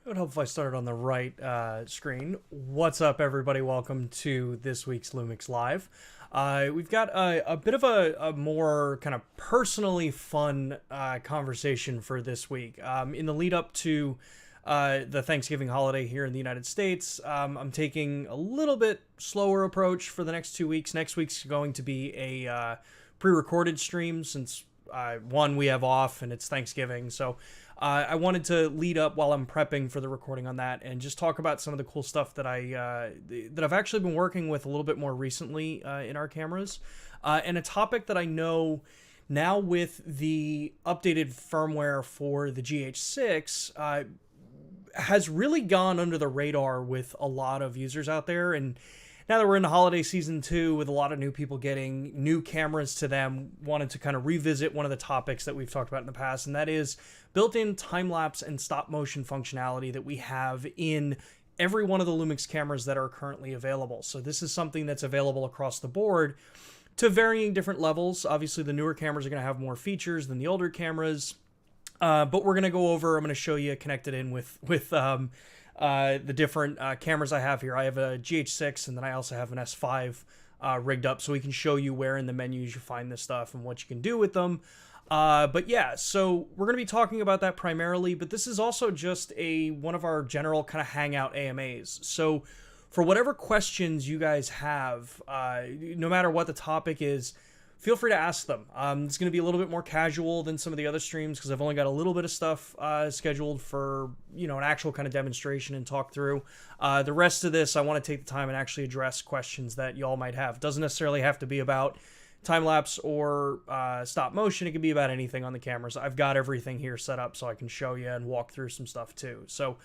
It would help if I started on the right screen. What's up, everybody? Welcome to this week's LUMIX Live. We've got a bit of a more kind of personally fun conversation for this week. In the lead up to the Thanksgiving holiday here in the United States, I'm taking a little bit slower approach for the next 2 weeks. Next week's going to be a pre-recorded stream since one, we have off and it's Thanksgiving, so I wanted to lead up while I'm prepping for the recording on that and just talk about some of the cool stuff that I've actually been working with a little bit more recently in our cameras, and a topic that I know now with the updated firmware for the GH6 has really gone under the radar with a lot of users out there. And now that we're in the holiday season too, with a lot of new people getting new cameras to them, wanted to kind of revisit one of the topics that we've talked about in the past, and that is built-in time-lapse and stop-motion functionality that we have in every one of the LUMIX cameras that are currently available. So this is something that's available across the board to varying different levels. Obviously, the newer cameras are going to have more features than the older cameras, but we're going to go over, I'm going to show you connected in with the different cameras I have here. I have a GH6 and then I also have an S5 rigged up, so we can show you where in the menus you find this stuff and what you can do with them. But yeah, so we're going to be talking about that primarily, but this is also just one of our general kind of hangout AMAs. So for whatever questions you guys have, no matter what the topic is, feel free to ask them. It's going to be a little bit more casual than some of the other streams because I've only got a little bit of stuff scheduled for, an actual kind of demonstration and talk through. The rest of this, I want to take the time and actually address questions that y'all might have. Doesn't necessarily have to be about time-lapse or stop motion. It can be about anything on the cameras. I've got everything here set up so I can show you and walk through some stuff too. So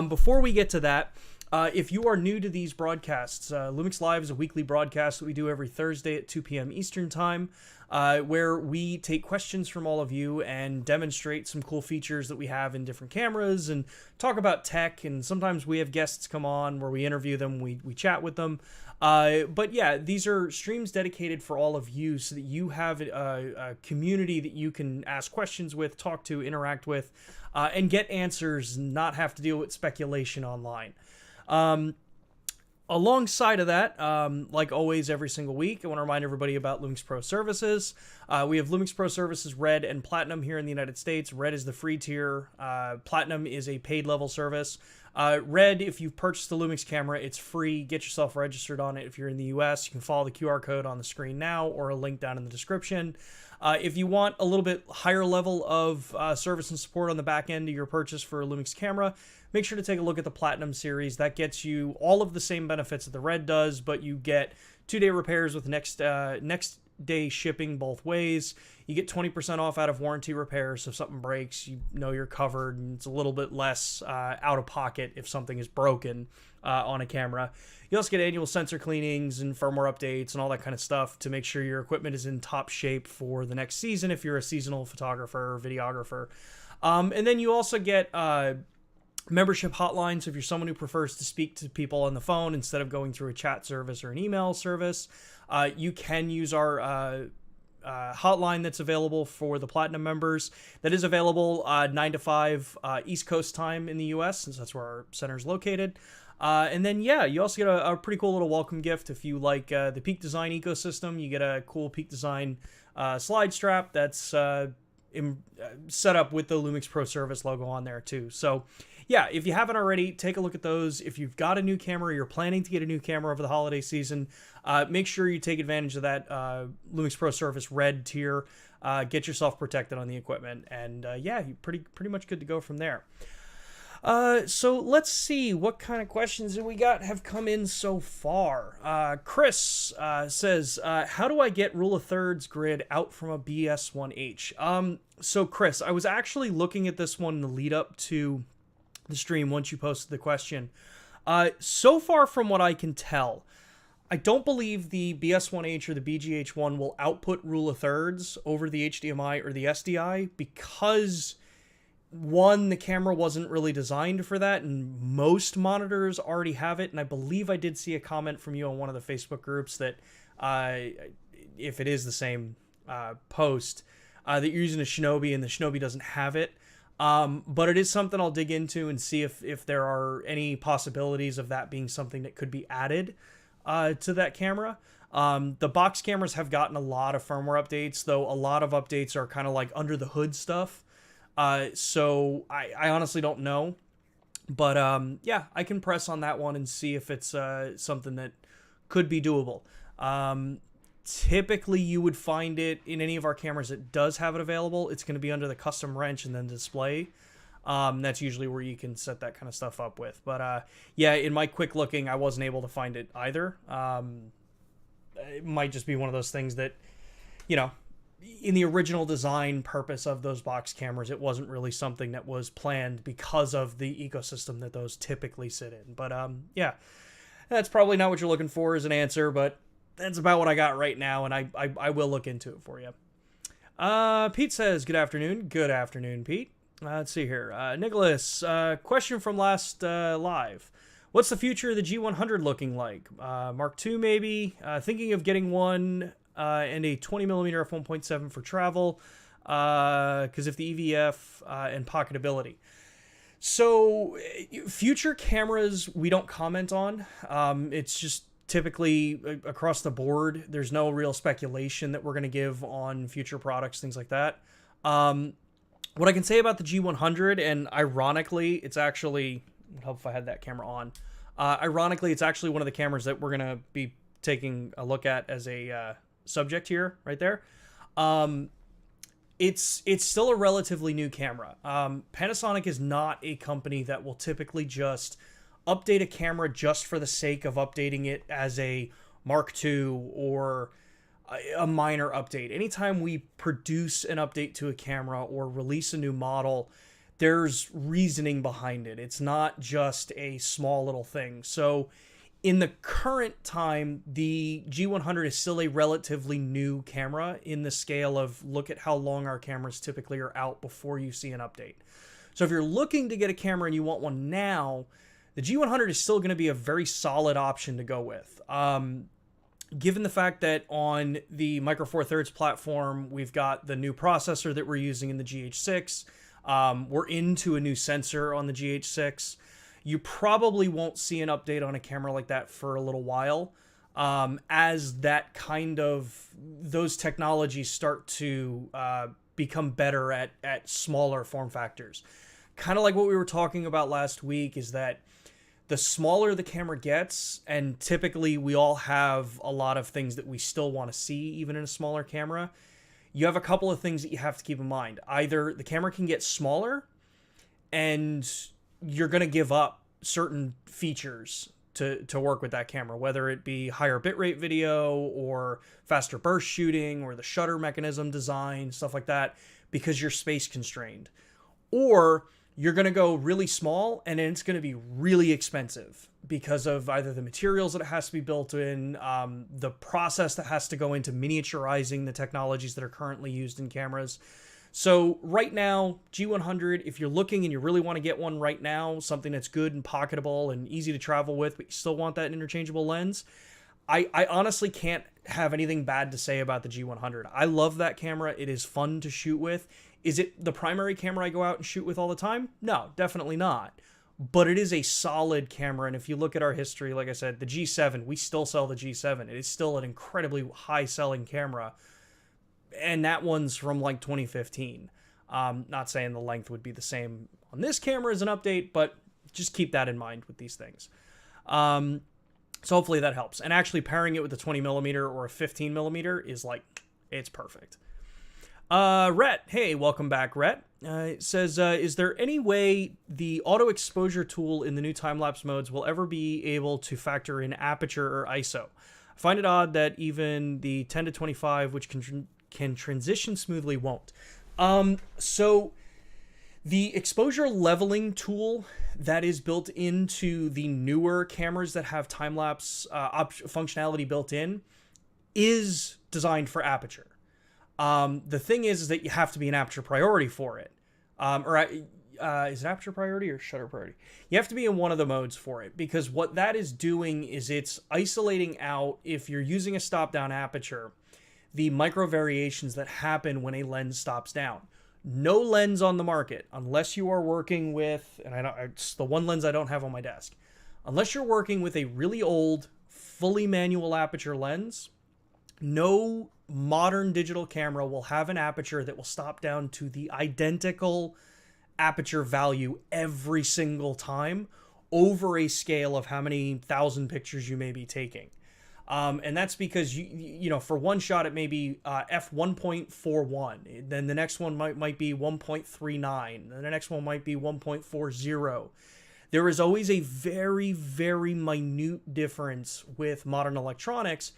before we get to that, if you are new to these broadcasts, LUMIX Live is a weekly broadcast that we do every Thursday at 2 p.m. Eastern Time, where we take questions from all of you and demonstrate some cool features that we have in different cameras and talk about tech. And sometimes we have guests come on where we interview them, we chat with them. But yeah, these are streams dedicated for all of you so that you have a community that you can ask questions with, talk to, interact with, and get answers, not have to deal with speculation online. Alongside of that, like always every single week, I want to remind everybody about LUMIX Pro Services. We have LUMIX Pro Services Red and Platinum here in the United States. Red is the free tier. Platinum is a paid level service. Red, if you've purchased the LUMIX camera, it's free. Get yourself registered on it. If you're in the US, you can follow the QR code on the screen now or a link down in the description. If you want a little bit higher level of service and support on the back end of your purchase for a LUMIX camera, make sure to take a look at the Platinum series. That gets you all of the same benefits that the Red does, but you get 2-day repairs with next day shipping both ways. You get 20% off out of warranty repairs, so if something breaks, you know you're covered, and it's a little bit less out of pocket if something is broken on a camera. You also get annual sensor cleanings and firmware updates and all that kind of stuff to make sure your equipment is in top shape for the next season if you're a seasonal photographer or videographer. And then you also get membership hotlines if you're someone who prefers to speak to people on the phone instead of going through a chat service or an email service. You can use our hotline that's available for the Platinum members. That is available 9 to 5 East Coast time in the US, since that's where our center is located. And then, yeah, you also get a pretty cool little welcome gift. If you like the Peak Design ecosystem, you get a cool Peak Design slide strap that's set up with the LUMIX Pro Service logo on there too. So yeah, if you haven't already, take a look at those. If you've got a new camera, you're planning to get a new camera over the holiday season, make sure you take advantage of that LUMIX Pro Service Red tier. Get yourself protected on the equipment, and yeah, you're pretty much good to go from there. So let's see what kind of questions that we have come in so far. Chris says, how do I get rule of thirds grid out from a BS1H? So Chris, I was actually looking at this one in the lead up to the stream once you posted the question. So far from what I can tell, I don't believe the BS1H or the BGH1 will output rule of thirds over the HDMI or the SDI because, one, the camera wasn't really designed for that, and most monitors already have it. And I believe I did see a comment from you on one of the Facebook groups that if it is the same post, that you're using a Shinobi and the Shinobi doesn't have it. But it is something I'll dig into and see if there are any possibilities of that being something that could be added to that camera. The box cameras have gotten a lot of firmware updates, though a lot of updates are kind of like under the hood stuff. So I honestly don't know. But yeah, I can press on that one and see if it's something that could be doable. Typically, you would find it in any of our cameras that does have it available. It's going to be under the custom wrench and then display. That's usually where you can set that kind of stuff up with. But yeah, in my quick looking, I wasn't able to find it either. It might just be one of those things that, you know, in the original design purpose of those box cameras, it wasn't really something that was planned because of the ecosystem that those typically sit in. But yeah, that's probably not what you're looking for as an answer, but that's about what I got right now, and I will look into it for you. Pete says, good afternoon. Good afternoon, Pete. Let's see here. Nicholas, question from last live. What's the future of the G100 looking like? Mark II, maybe? Thinking of getting one and a 20mm f1.7 for travel, because of the EVF and pocketability. So, future cameras we don't comment on. It's just typically across the board. There's no real speculation that we're going to give on future products, things like that. What I can say about the G100, and ironically, it's actually, it would help if I had that camera on. Ironically, it's actually one of the cameras that we're going to be taking a look at as a subject here, right there. It's still a relatively new camera. Panasonic is not a company that will typically just update a camera just for the sake of updating it as a Mark II or a minor update. Anytime we produce an update to a camera or release a new model, there's reasoning behind it. It's not just a small little thing. So in the current time, the G100 is still a relatively new camera in the scale of look at how long our cameras typically are out before you see an update. So if you're looking to get a camera and you want one now, the G100 is still going to be a very solid option to go with. Given the fact that on the Micro Four Thirds platform, we've got the new processor that we're using in the GH6. We're into a new sensor on the GH6. You probably won't see an update on a camera like that for a little while, as that kind of, those technologies start to become better at smaller form factors. Kind of like what we were talking about last week is that the smaller the camera gets, and typically we all have a lot of things that we still want to see even in a smaller camera, you have a couple of things that you have to keep in mind. Either the camera can get smaller and you're going to give up certain features to work with that camera, whether it be higher bitrate video or faster burst shooting or the shutter mechanism design, stuff like that, because you're space constrained. Or you're going to go really small and it's going to be really expensive because of either the materials that it has to be built in, the process that has to go into miniaturizing the technologies that are currently used in cameras. So right now, G100, if you're looking and you really want to get one right now, something that's good and pocketable and easy to travel with, but you still want that interchangeable lens, I honestly can't have anything bad to say about the G100. I love that camera. It is fun to shoot with. Is it the primary camera I go out and shoot with all the time? No, definitely not. But it is a solid camera, and if you look at our history, like I said, the G7, we still sell the G7. It is still an incredibly high-selling camera, and that one's from like 2015. Not saying the length would be the same on this camera as an update, but just keep that in mind with these things. So hopefully that helps. And actually pairing it with a 20mm or a 15mm is like, it's perfect. Rhett, hey, welcome back, Rhett. It says, is there any way the auto exposure tool in the new time-lapse modes will ever be able to factor in aperture or ISO? I find it odd that even the 10 to 25, which can transition smoothly, won't. So the exposure leveling tool that is built into the newer cameras that have time-lapse functionality built in is designed for aperture. The thing is that you have to be an aperture priority for it. Is it aperture priority or shutter priority? You have to be in one of the modes for it, because what that is doing is it's isolating out, if you're using a stop-down aperture, the micro variations that happen when a lens stops down. no lens on the market, unless you are working with, and it's the one lens I don't have on my desk, unless you're working with a really old, fully manual aperture lens, no modern digital camera will have an aperture that will stop down to the identical aperture value every single time over a scale of how many thousand pictures you may be taking. And that's because you know, for one shot it may be f1.41, then the next one might be 1.39, then the next one might be 1.40. There is always a very, very minute difference with modern electronics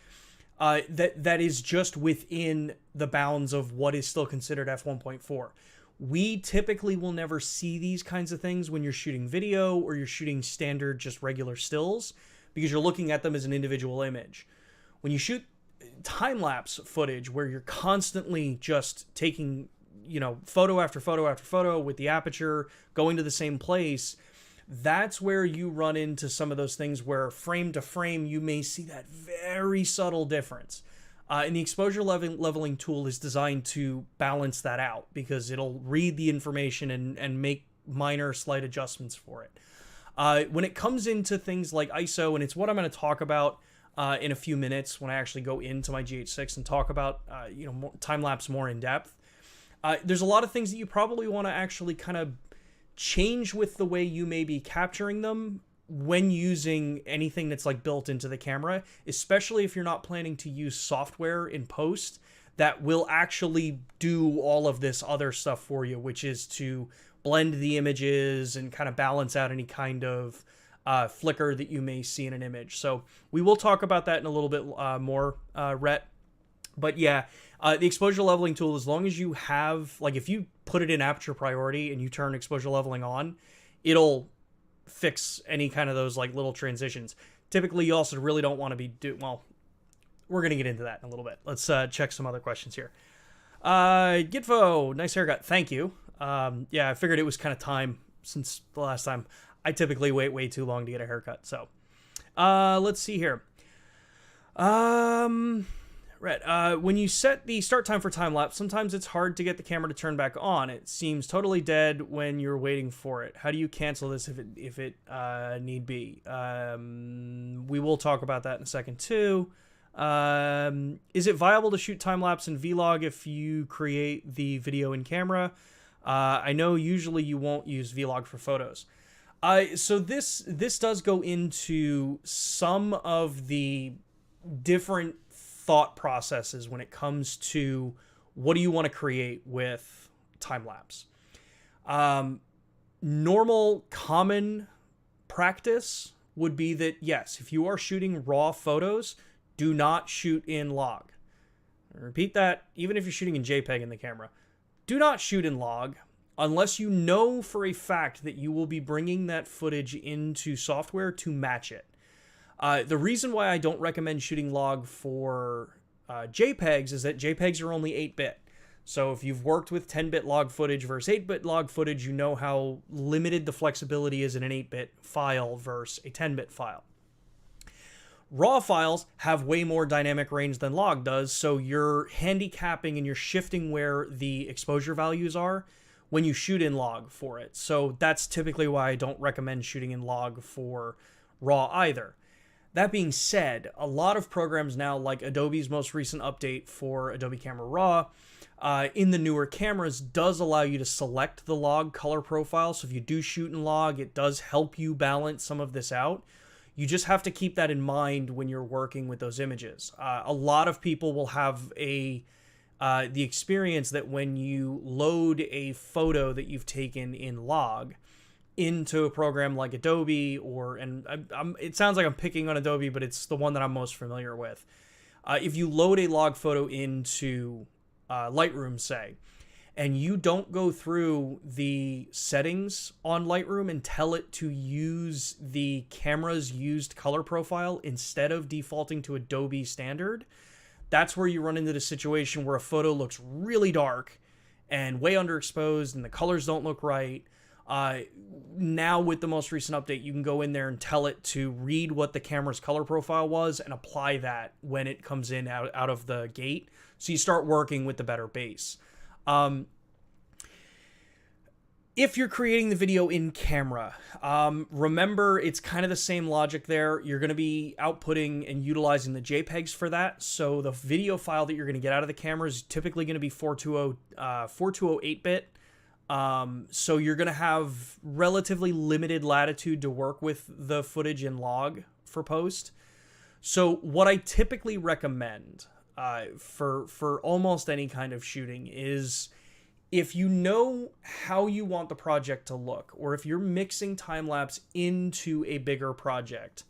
that is just within the bounds of what is still considered f1.4. We typically will never see these kinds of things when you're shooting video or you're shooting standard, just regular stills, because you're looking at them as an individual image. When you shoot time-lapse footage where you're constantly just taking, you know, photo after photo after photo with the aperture going to the same place, that's where you run into some of those things where frame to frame you may see that very subtle difference. And the exposure leveling tool is designed to balance that out, because it'll read the information and make minor slight adjustments for it. When it comes into things like ISO, and it's what I'm going to talk about in a few minutes when I actually go into my GH6 and talk about you know, time-lapse more in depth, there's a lot of things that you probably want to actually kind of change with the way you may be capturing them when using anything that's like built into the camera, especially if you're not planning to use software in post that will actually do all of this other stuff for you, which is to blend the images and kind of balance out any kind of flicker that you may see in an image. So we will talk about that in a little bit more, Rhett. But yeah, the exposure leveling tool, as long as you have, like, if you put it in aperture priority and you turn exposure leveling on, it'll fix any kind of those like little transitions. Typically, you also really don't want to be well, we're going to get into that in a little bit. Let's check some other questions here. Gitvo, nice haircut. Thank you. Yeah, I figured it was kind of time since the last time. I typically wait way too long to get a haircut. So, let's see here. Right. When you set the start time for time-lapse, sometimes it's hard to get the camera to turn back on. It seems totally dead when you're waiting for it. How do you cancel this if it need be? We will talk about that in a second too. Is it viable to shoot time-lapse in Vlog if you create the video in camera? I know usually you won't use Vlog for photos. So this does go into some of the different thought processes when it comes to what do you want to create with time-lapse. Normal, common practice would be that, yes, if you are shooting raw photos, do not shoot in log. I repeat that, even if you're shooting in JPEG in the camera. Do not shoot in log unless you know for a fact that you will be bringing that footage into software to match it. The reason why I don't recommend shooting log for JPEGs is that JPEGs are only 8-bit. So if you've worked with 10-bit log footage versus 8-bit log footage, you know how limited the flexibility is in an 8-bit file versus a 10-bit file. Raw files have way more dynamic range than log does, so you're handicapping and you're shifting where the exposure values are when you shoot in log for it. So that's typically why I don't recommend shooting in log for raw either. That being said, a lot of programs now, like Adobe's most recent update for Adobe Camera Raw, in the newer cameras does allow you to select the log color profile. So if you do shoot in log, it does help you balance some of this out. You just have to keep that in mind when you're working with those images. A lot of people will have the experience that when you load a photo that you've taken in log into a program like Adobe, it sounds like I'm picking on Adobe, but it's the one that I'm most familiar with. If you load a log photo into Lightroom, say, and you don't go through the settings on Lightroom and tell it to use the camera's used color profile instead of defaulting to Adobe standard, that's where you run into the situation where a photo looks really dark and way underexposed and the colors don't look right. Now with the most recent update, you can go in there and tell it to read what the camera's color profile was and apply that when it comes in out of the gate. So you start working with the better base. If you're creating the video in camera, remember it's kind of the same logic there. You're going to be outputting and utilizing the JPEGs for that. So the video file that you're going to get out of the camera is typically going to be 420 8-bit. So you're going to have relatively limited latitude to work with the footage in log for post. So what I typically recommend for almost any kind of shooting is, if you know how you want the project to look, or if you're mixing time-lapse into a bigger project,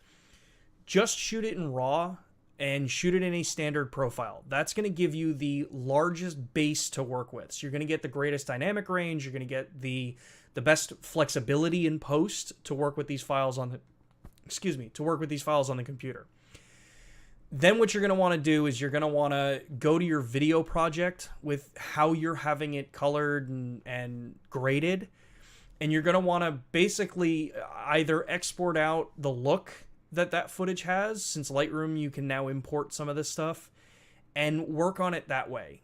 just shoot it in RAW and shoot it in a standard profile. That's going to give you the largest base to work with. So you're going to get the greatest dynamic range. You're going to get the best flexibility in post to work with these files on the computer. Then what you're going to want to do is you're going to want to go to your video project with how you're having it colored and graded. And you're going to want to basically either export out the look that footage has, since Lightroom, you can now import some of this stuff, and work on it that way.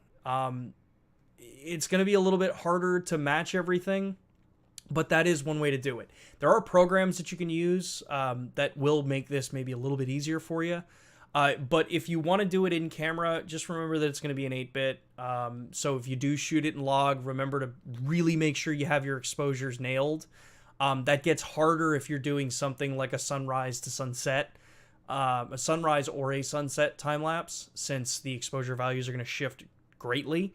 It's going to be a little bit harder to match everything, but that is one way to do it. There are programs that you can use that will make this maybe a little bit easier for you. But if you want to do it in camera, just remember that it's going to be an 8-bit. So if you do shoot it in log, remember to really make sure you have your exposures nailed. That gets harder if you're doing something like a sunrise to sunset, a sunrise or a sunset time lapse, since the exposure values are going to shift greatly.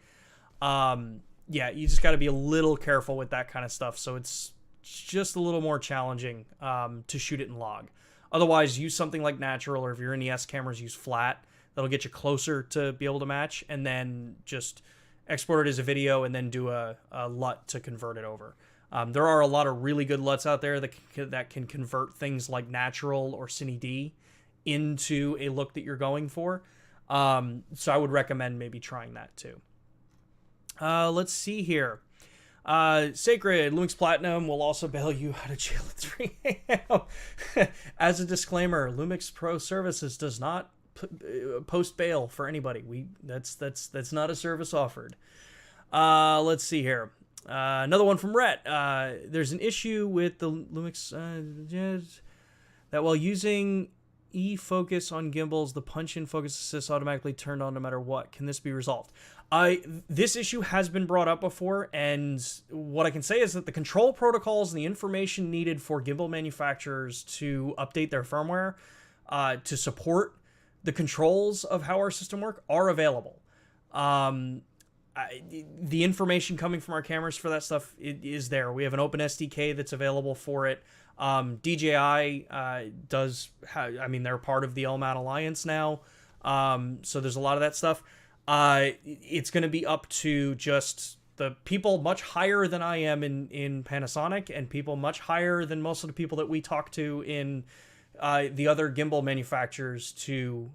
Yeah, you just got to be a little careful with that kind of stuff. So it's just a little more challenging to shoot it in log. Otherwise, use something like natural, or if you're in ES cameras, use flat. That'll get you closer to be able to match, and then just export it as a video and then do a LUT to convert it over. There are a lot of really good LUTs out there that can convert things like natural or Cine D into a look that you're going for. So I would recommend maybe trying that too. Let's see here. Sacred, LUMIX Platinum will also bail you out of jail at 3 a.m. As a disclaimer, LUMIX Pro Services does not post bail for anybody. That's not a service offered. Let's see here. Another one from Rhett. There's an issue with the LUMIX that while using e-focus on gimbals, the punch-in focus assist automatically turned on no matter what. Can this be resolved? This issue has been brought up before, and what I can say is that the control protocols and the information needed for gimbal manufacturers to update their firmware to support the controls of how our system work are available. The information coming from our cameras for that stuff is there. We have an open SDK that's available for it. DJI they're part of the LMAT Alliance now, so there's a lot of that stuff. It's going to be up to just the people much higher than I am in Panasonic, and people much higher than most of the people that we talk to in the other gimbal manufacturers to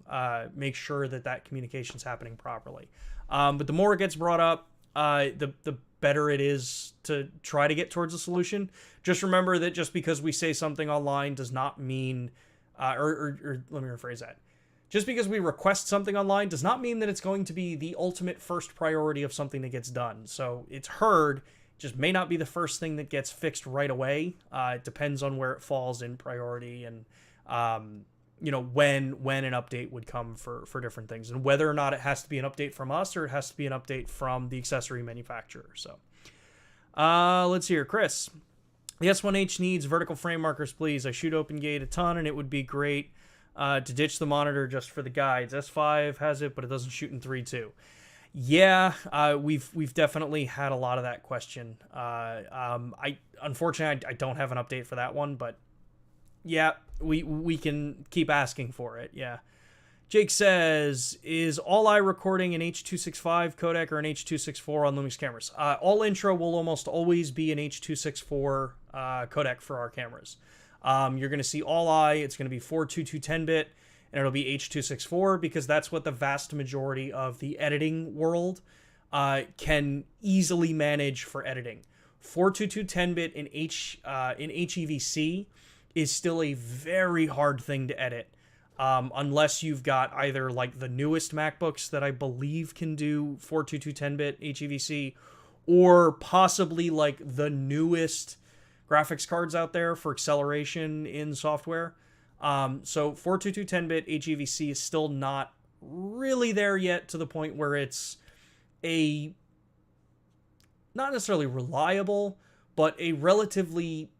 make sure that communication is happening properly. But the more it gets brought up, the better it is to try to get towards a solution. Just remember that just because we say something online does not mean, or let me rephrase that. Just because we request something online does not mean that it's going to be the ultimate first priority of something that gets done. So it's heard, just may not be the first thing that gets fixed right away. It depends on where it falls in priority, and when an update would come for different things, and whether or not it has to be an update from us or it has to be an update from the accessory manufacturer. So let's see here. Chris, the S1H needs vertical frame markers, please. I shoot OpenGate a ton, and it would be great to ditch the monitor just for the guides. S5 has it, but it doesn't shoot in 3.2. Yeah, we've definitely had a lot of that question. Unfortunately, I don't have an update for that one, but yeah, we can keep asking for it. Yeah. Jake says, is all eye recording an H.265 codec or an H.264 on LUMIX cameras? All intro will almost always be an H.264 codec for our cameras. You're going to see all eye. It's going to be 422 10-bit, and it'll be H.264 because that's what the vast majority of the editing world can easily manage for editing. 422 10-bit in HEVC is still a very hard thing to edit, unless you've got either like the newest MacBooks that I believe can do 422 10-bit HEVC, or possibly like the newest graphics cards out there for acceleration in software. So 422 10-bit HEVC is still not really there yet to the point where it's a not necessarily reliable, but a relatively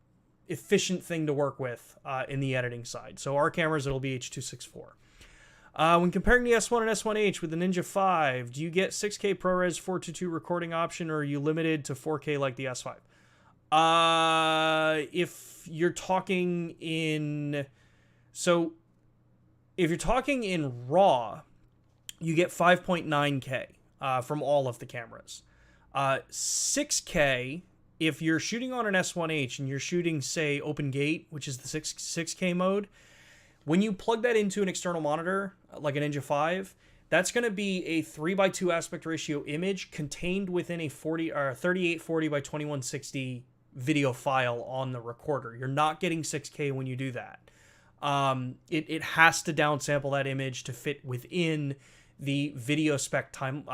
efficient thing to work with in the editing side. So our cameras, it'll be H.264. When comparing the S1 and S1H with the Ninja 5, do you get 6K ProRes 422 recording option, or are you limited to 4K like the S5? If you're talking in... So, if you're talking in RAW, you get 5.9K from all of the cameras. 6K, if you're shooting on an S1H and you're shooting, say, open gate, which is the 6K mode, when you plug that into an external monitor, like a Ninja 5, that's going to be a 3:2 aspect ratio image contained within a 3840 by 2160 video file on the recorder. You're not getting 6K when you do that. It has to downsample that image to fit within the video spec time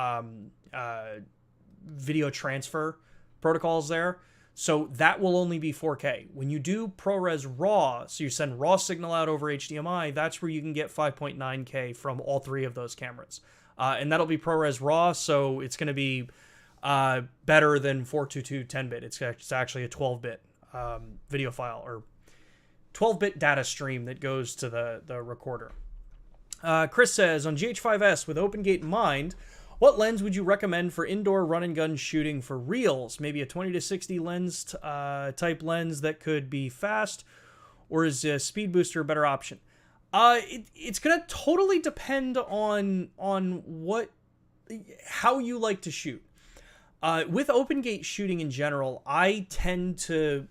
video transfer protocols there. So that will only be 4K. When you do ProRes RAW, so you send RAW signal out over HDMI, that's where you can get 5.9K from all three of those cameras. And that'll be ProRes RAW, so it's going to be better than 422 10-bit. It's actually a 12-bit video file, or 12-bit data stream that goes to the recorder. Chris says, on GH5S, with open gate in mind, what lens would you recommend for indoor run-and-gun shooting for reels? Maybe a 20-60 lens type lens that could be fast, or is a speed booster a better option? It's going to totally depend on how you like to shoot. With open gate shooting in general, I tend to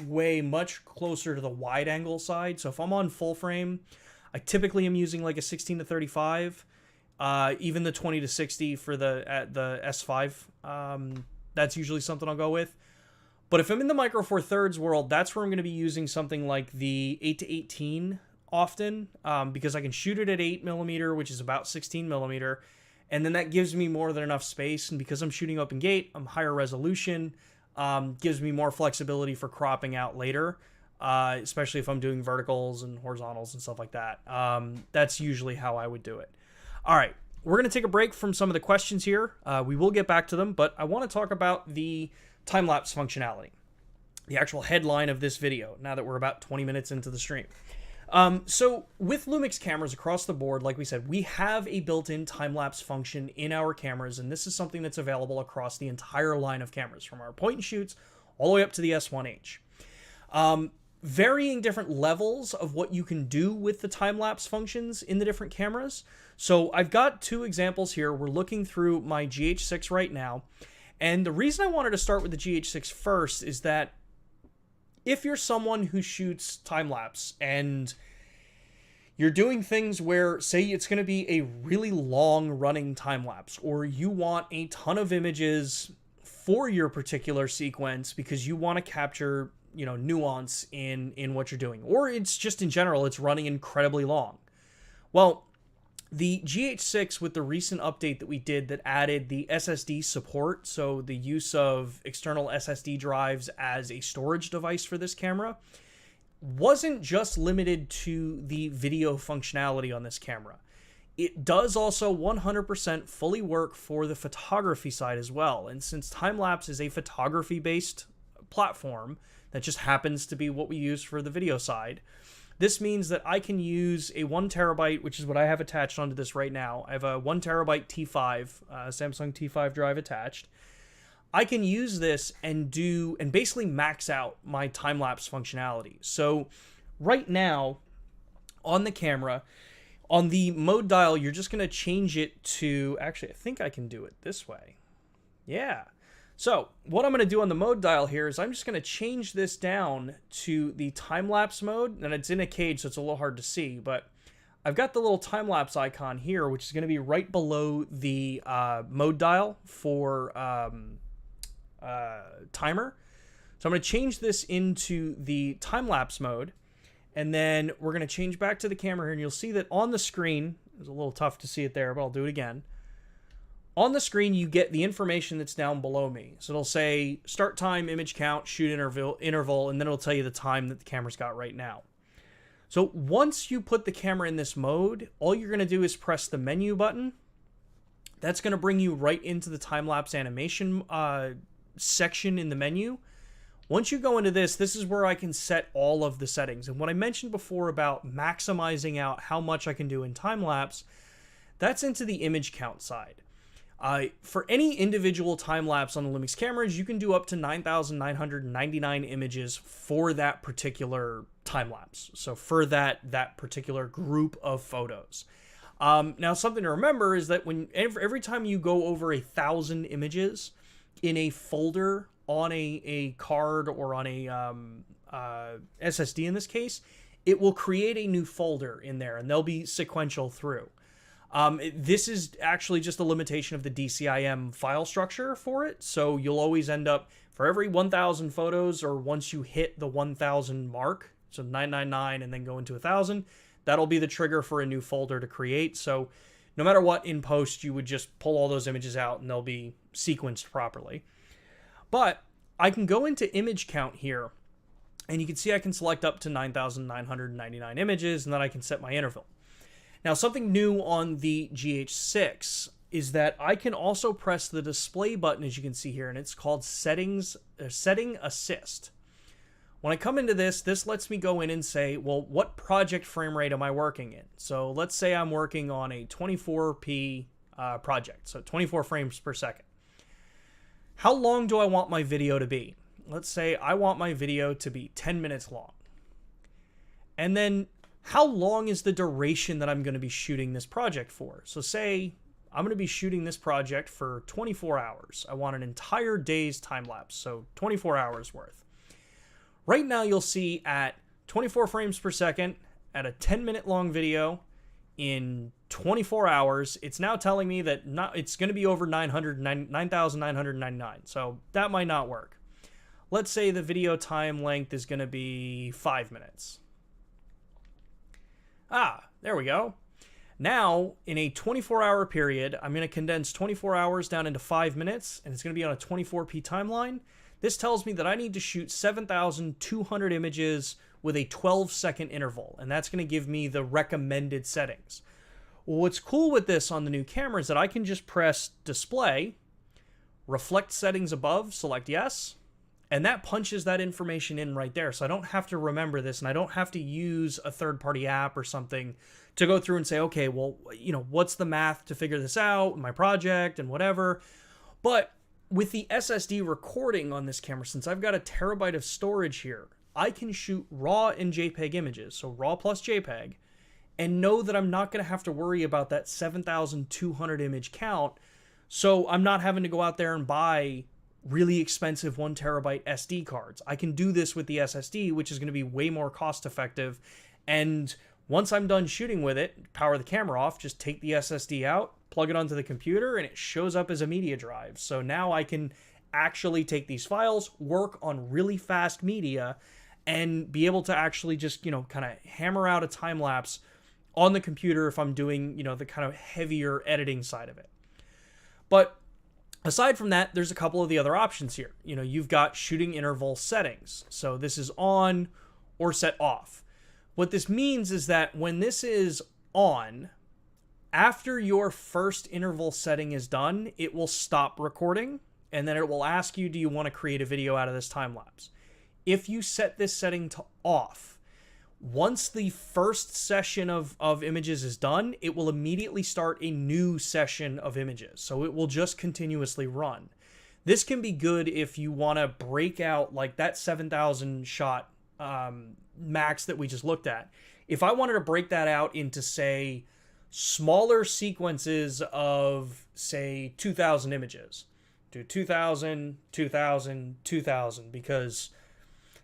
way much closer to the wide angle side. So if I'm on full frame, I typically am using like a 16-35. Even the 20-60 for the S5, that's usually something I'll go with. But if I'm in the Micro Four Thirds world, that's where I'm going to be using something like the 8-18 often, because I can shoot it at 8mm, which is about 16mm, and then that gives me more than enough space. And because I'm shooting open gate, I'm higher resolution, gives me more flexibility for cropping out later, especially if I'm doing verticals and horizontals and stuff like that. That's usually how I would do it. All right, we're going to take a break from some of the questions here. We will get back to them, but I want to talk about the time-lapse functionality, the actual headline of this video, now that we're about 20 minutes into the stream. So with LUMIX cameras across the board, like we said, we have a built-in time-lapse function in our cameras, and this is something that's available across the entire line of cameras, from our point-and-shoots all the way up to the S1H. Varying different levels of what you can do with the time-lapse functions in the different cameras. So I've got two examples here. We're looking through my GH6 right now. And the reason I wanted to start with the GH6 first is that if you're someone who shoots time-lapse and you're doing things where, say, it's going to be a really long-running time-lapse, or you want a ton of images for your particular sequence because you want to capture, nuance in what you're doing, or it's just in general, it's running incredibly long. Well, the GH6, with the recent update that we did that added the SSD support, so the use of external SSD drives as a storage device for this camera, wasn't just limited to the video functionality on this camera. It does also 100% fully work for the photography side as well. And since time-lapse is a photography-based platform that just happens to be what we use for the video side, this means that I can use a 1TB, which is what I have attached onto this right now. I have a 1TB T5, Samsung T5 drive attached. I can use this and basically max out my time-lapse functionality. So right now on the camera, on the mode dial, you're just going to change it to, actually, I think I can do it this way. Yeah. So what I'm going to do on the mode dial here is I'm just going to change this down to the time-lapse mode, and it's in a cage, so it's a little hard to see, but I've got the little time-lapse icon here, which is going to be right below the mode dial for timer. So I'm going to change this into the time-lapse mode, and then we're going to change back to the camera here, and you'll see that on the screen, it's a little tough to see it there, but I'll do it again. On the screen, you get the information that's down below me. So it'll say start time, image count, shoot interval, and then it'll tell you the time that the camera's got right now. So once you put the camera in this mode, all you're going to do is press the menu button. That's going to bring you right into the time-lapse animation section in the menu. Once you go into this is where I can set all of the settings. And what I mentioned before about maximizing out how much I can do in time-lapse, that's into the image count side. For any individual time-lapse on the LUMIX cameras, you can do up to 9,999 images for that particular time-lapse. So for that particular group of photos. Now, something to remember is that when every time you go over 1,000 images in a folder on a card or on a SSD in this case, it will create a new folder in there, and they'll be sequential through. This is actually just a limitation of the DCIM file structure for it. So you'll always end up, for every 1,000 photos, or once you hit the 1,000 mark, so 999 and then go into 1,000, that'll be the trigger for a new folder to create. So no matter what, in post, you would just pull all those images out and they'll be sequenced properly. But I can go into image count here, and you can see I can select up to 9,999 images, and then I can set my interval. Now, something new on the GH6 is that I can also press the display button, as you can see here, and it's called Setting Assist. When I come into this lets me go in and say, well, what project frame rate am I working in? So let's say I'm working on a 24p project, so 24 frames per second. How long do I want my video to be? Let's say I want my video to be 10 minutes long. And then how long is the duration that I'm going to be shooting this project for? So say I'm going to be shooting this project for 24 hours. I want an entire day's time lapse, so 24 hours worth. Right now you'll see at 24 frames per second, at a 10-minute long video, in 24 hours, it's now telling me that it's going to be over 9,999. So that might not work. Let's say the video time length is going to be 5 minutes. There we go. Now, in a 24-hour period, I'm going to condense 24 hours down into 5 minutes, and it's going to be on a 24p timeline. This tells me that I need to shoot 7,200 images with a 12-second interval, and that's going to give me the recommended settings. Well, what's cool with this on the new camera is that I can just press display, reflect settings above, select yes, and that punches that information in right there. So I don't have to remember this, and I don't have to use a third-party app or something to go through and say, okay, well, what's the math to figure this out, my project and whatever. But with the SSD recording on this camera, since I've got a terabyte of storage here, I can shoot RAW and JPEG images, so RAW plus JPEG, and know that I'm not going to have to worry about that 7,200 image count, so I'm not having to go out there and buy really expensive 1 terabyte SD cards. I can do this with the SSD, which is going to be way more cost effective, and once I'm done shooting with it, power the camera off, just take the SSD out, plug it onto the computer, and it shows up as a media drive. So now I can actually take these files, work on really fast media, and be able to actually just, kind of hammer out a time lapse on the computer if I'm doing, the kind of heavier editing side of it. But aside from that, there's a couple of the other options here. You've got shooting interval settings. So this is on or set off. What this means is that when this is on, after your first interval setting is done, it will stop recording, and then it will ask you, do you want to create a video out of this time lapse? If you set this setting to off, once the first session of images is done, it will immediately start a new session of images. So it will just continuously run. This can be good if you want to break out like that 7,000 shot max that we just looked at. If I wanted to break that out into, say, smaller sequences of, say, 2,000 images, do 2,000, 2,000, 2,000, because,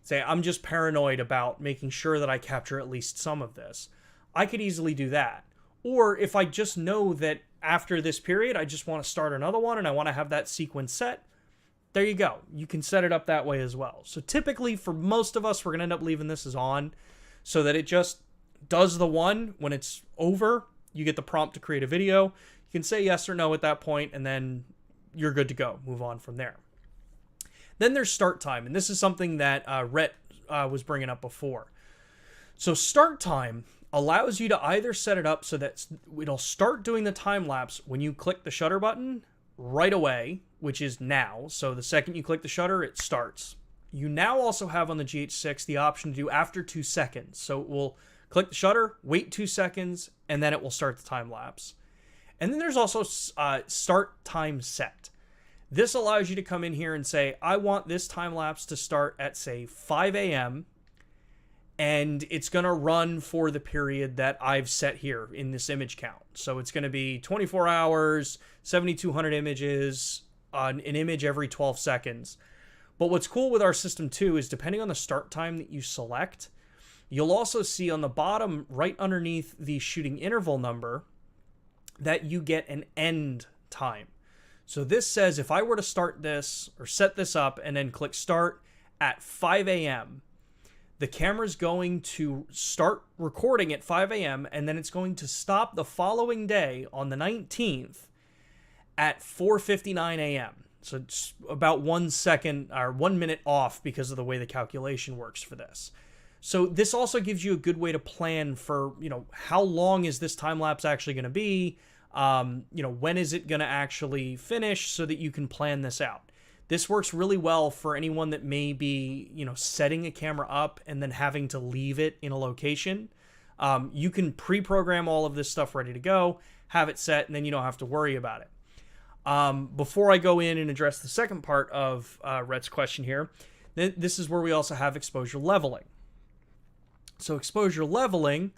say, I'm just paranoid about making sure that I capture at least some of this, I could easily do that. Or if I just know that after this period, I just want to start another one and I want to have that sequence set, there you go. You can set it up that way as well. So typically for most of us, we're going to end up leaving this as on so that it just does the one. When it's over, you get the prompt to create a video. You You can say yes or no at that point, and then you're good to go. Move on from there. Then there's start time, and this is something that Rhett was bringing up before. So start time allows you to either set it up so that it'll start doing the time lapse when you click the shutter button right away, which is now. So the second you click the shutter, it starts. You now also have on the GH6 the option to do after 2 seconds. So it will click the shutter, wait 2 seconds, and then it will start the time lapse. And then there's also start time set. This allows you to come in here and say, I want this time lapse to start at, say, 5 a.m., and it's going to run for the period that I've set here in this image count. So it's going to be 24 hours, 7,200 images, an image every 12 seconds. But what's cool with our system too is depending on the start time that you select, you'll also see on the bottom right underneath the shooting interval number that you get an end time. So this says if I were to start this or set this up and then click start at 5 a.m., the camera's going to start recording at 5 a.m. and then it's going to stop the following day on the 19th at 4:59 a.m. So it's about 1 second or 1 minute off because of the way the calculation works for this. So this also gives you a good way to plan for, how long is this time lapse actually going to be? When is it going to actually finish so that you can plan this out? This works really well for anyone that may be, setting a camera up and then having to leave it in a location. You can pre-program all of this stuff ready to go, have it set, and then you don't have to worry about it. Before I go in and address the second part of Rhett's question here, this is where we also have exposure leveling. So exposure leveling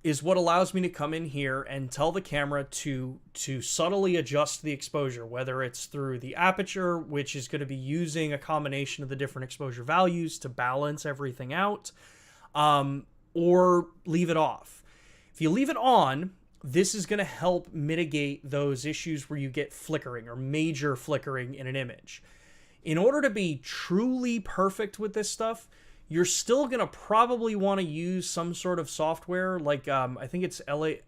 is what allows me to come in here and tell the camera to subtly adjust the exposure, whether it's through the aperture, which is going to be using a combination of the different exposure values to balance everything out, or leave it off. If you leave it on, this is going to help mitigate those issues where you get flickering or major flickering in an image. In order to be truly perfect with this stuff, you're still going to probably want to use some sort of software, like I think it's LR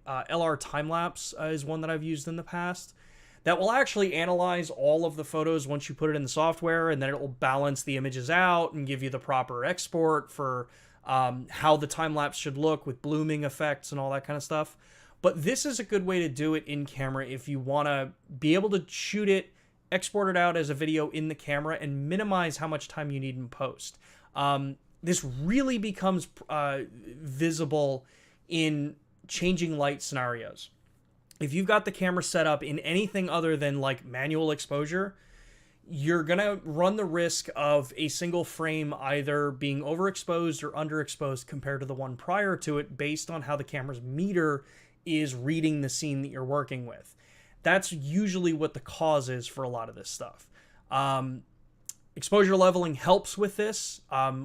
Timelapse is one that I've used in the past, that will actually analyze all of the photos once you put it in the software, and then it will balance the images out and give you the proper export for how the time-lapse should look with blooming effects and all that kind of stuff. But this is a good way to do it in camera if you want to be able to shoot it, export it out as a video in the camera, and minimize how much time you need in post. This really becomes visible in changing light scenarios. If you've got the camera set up in anything other than like manual exposure, you're going to run the risk of a single frame either being overexposed or underexposed compared to the one prior to it based on how the camera's meter is reading the scene that you're working with. That's usually what the cause is for a lot of this stuff. Exposure leveling helps with this.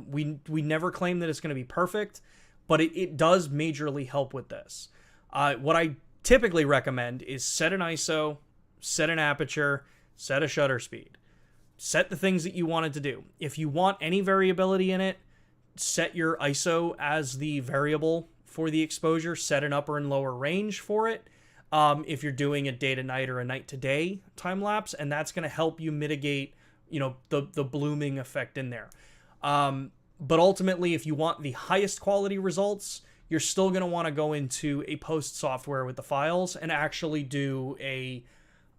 We never claim that it's going to be perfect, but it does majorly help with this. What I typically recommend is set an ISO, set an aperture, set a shutter speed. Set the things that you want it to do. If you want any variability in it, set your ISO as the variable for the exposure. Set an upper and lower range for it. If you're doing a day to night or a night to day time lapse, and that's going to help you mitigate the blooming effect in there. But ultimately, if you want the highest quality results, you're still going to want to go into a post software with the files and actually do a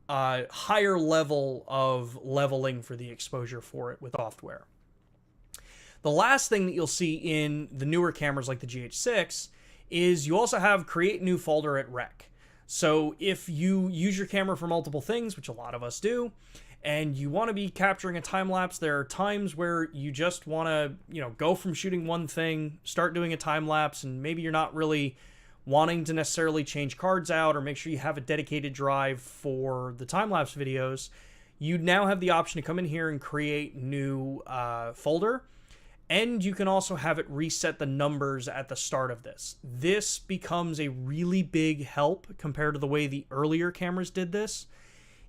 higher level of leveling for the exposure for it with software. The last thing that you'll see in the newer cameras like the GH6 is you also have create new folder at rec. So if you use your camera for multiple things, which a lot of us do, and you want to be capturing a time lapse, there are times where you just want to, go from shooting one thing, start doing a time lapse, and maybe you're not really wanting to necessarily change cards out or make sure you have a dedicated drive for the time lapse videos. You now have the option to come in here and create new folder, and you can also have it reset the numbers at the start of this. This becomes a really big help compared to the way the earlier cameras did this,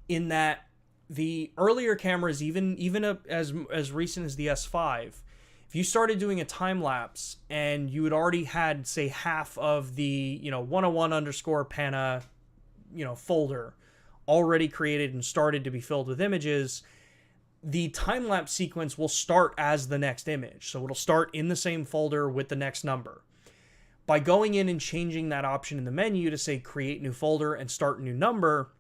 in that the earlier cameras, even as recent as the S5, if you started doing a time lapse and you had already had, say, half of the 101 underscore Pana folder already created and started to be filled with images, the time-lapse sequence will start as the next image. So it'll start in the same folder with the next number. By going in and changing that option in the menu to say create new folder and start new number,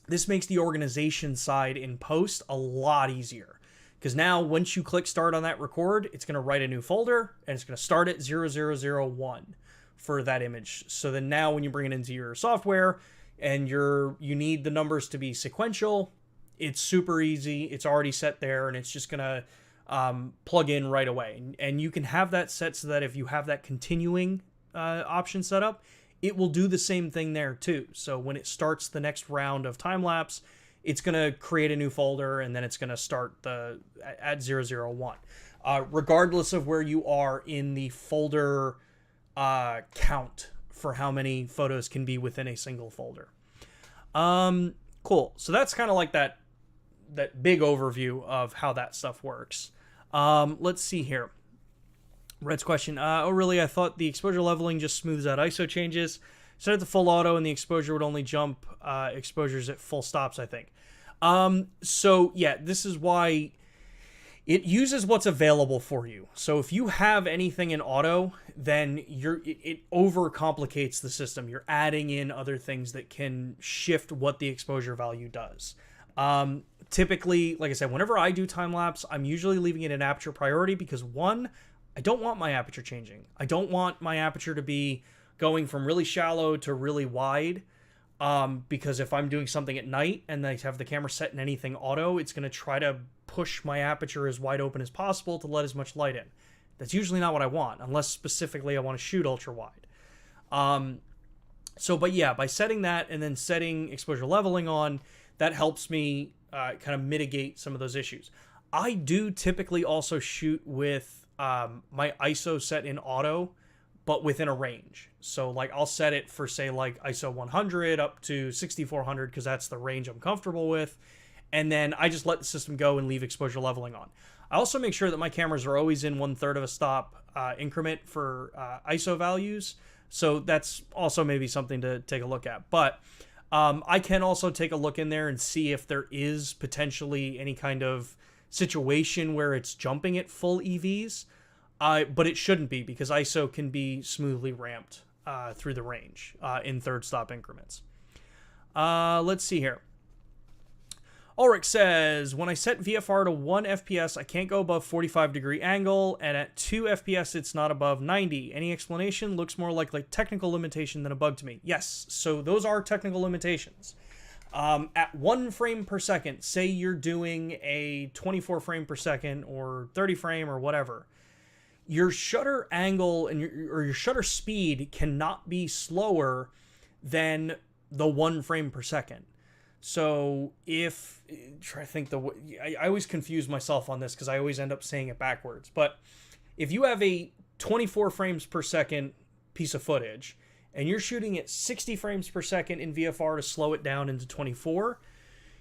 this makes the organization side in post a lot easier. Because now once you click start on that record, it's going to write a new folder and it's going to start at 0001 for that image. So then now when you bring it into your software and you need the numbers to be sequential, it's super easy. It's already set there and it's just going to plug in right away. And you can have that set so that if you have that continuing option set up, it will do the same thing there too. So when it starts the next round of time lapse, it's going to create a new folder and then it's going to start at 001. Regardless of where you are in the folder count for how many photos can be within a single folder. Cool. So that's kind of like that big overview of how that stuff works. Let's see here. Red's question. Oh, really? I thought the exposure leveling just smooths out ISO changes. Set it to full auto and the exposure would only jump exposures at full stops, I think. So, yeah, this is why it uses what's available for you. So if you have anything in auto, then it overcomplicates the system. You're adding in other things that can shift what the exposure value does. Typically, like I said, whenever I do time-lapse, I'm usually leaving it in aperture priority because, one, I don't want my aperture changing. I don't want my aperture to be going from really shallow to really wide, because if I'm doing something at night and I have the camera set in anything auto, it's going to try to push my aperture as wide open as possible to let as much light in. That's usually not what I want, unless specifically I want to shoot ultra wide. But yeah, by setting that and then setting exposure leveling on, that helps me kind of mitigate some of those issues. I do typically also shoot with my ISO set in auto, but within a range. So like I'll set it for say like ISO 100 up to 6400 because that's the range I'm comfortable with. And then I just let the system go and leave exposure leveling on. I also make sure that my cameras are always in 1/3 of a stop increment for ISO values. So that's also maybe something to take a look at. But I can also take a look in there and see if there is potentially any kind of situation where it's jumping at full EVs, but it shouldn't be because ISO can be smoothly ramped through the range in 3rd stop increments. Let's see here. Ulrich says, when I set VFR to 1 FPS, I can't go above 45-degree angle, and at 2 FPS, it's not above 90. Any explanation? Looks more like technical limitation than a bug to me. Yes, so those are technical limitations. At 1 frame per second, say you're doing a 24 frame per second or 30 frame or whatever, your shutter angle and your shutter speed cannot be slower than the 1 frame per second. So if try to think I always confuse myself on this because I always end up saying it backwards. But if you have a 24 frames per second piece of footage and you're shooting at 60 frames per second in VFR to slow it down into 24,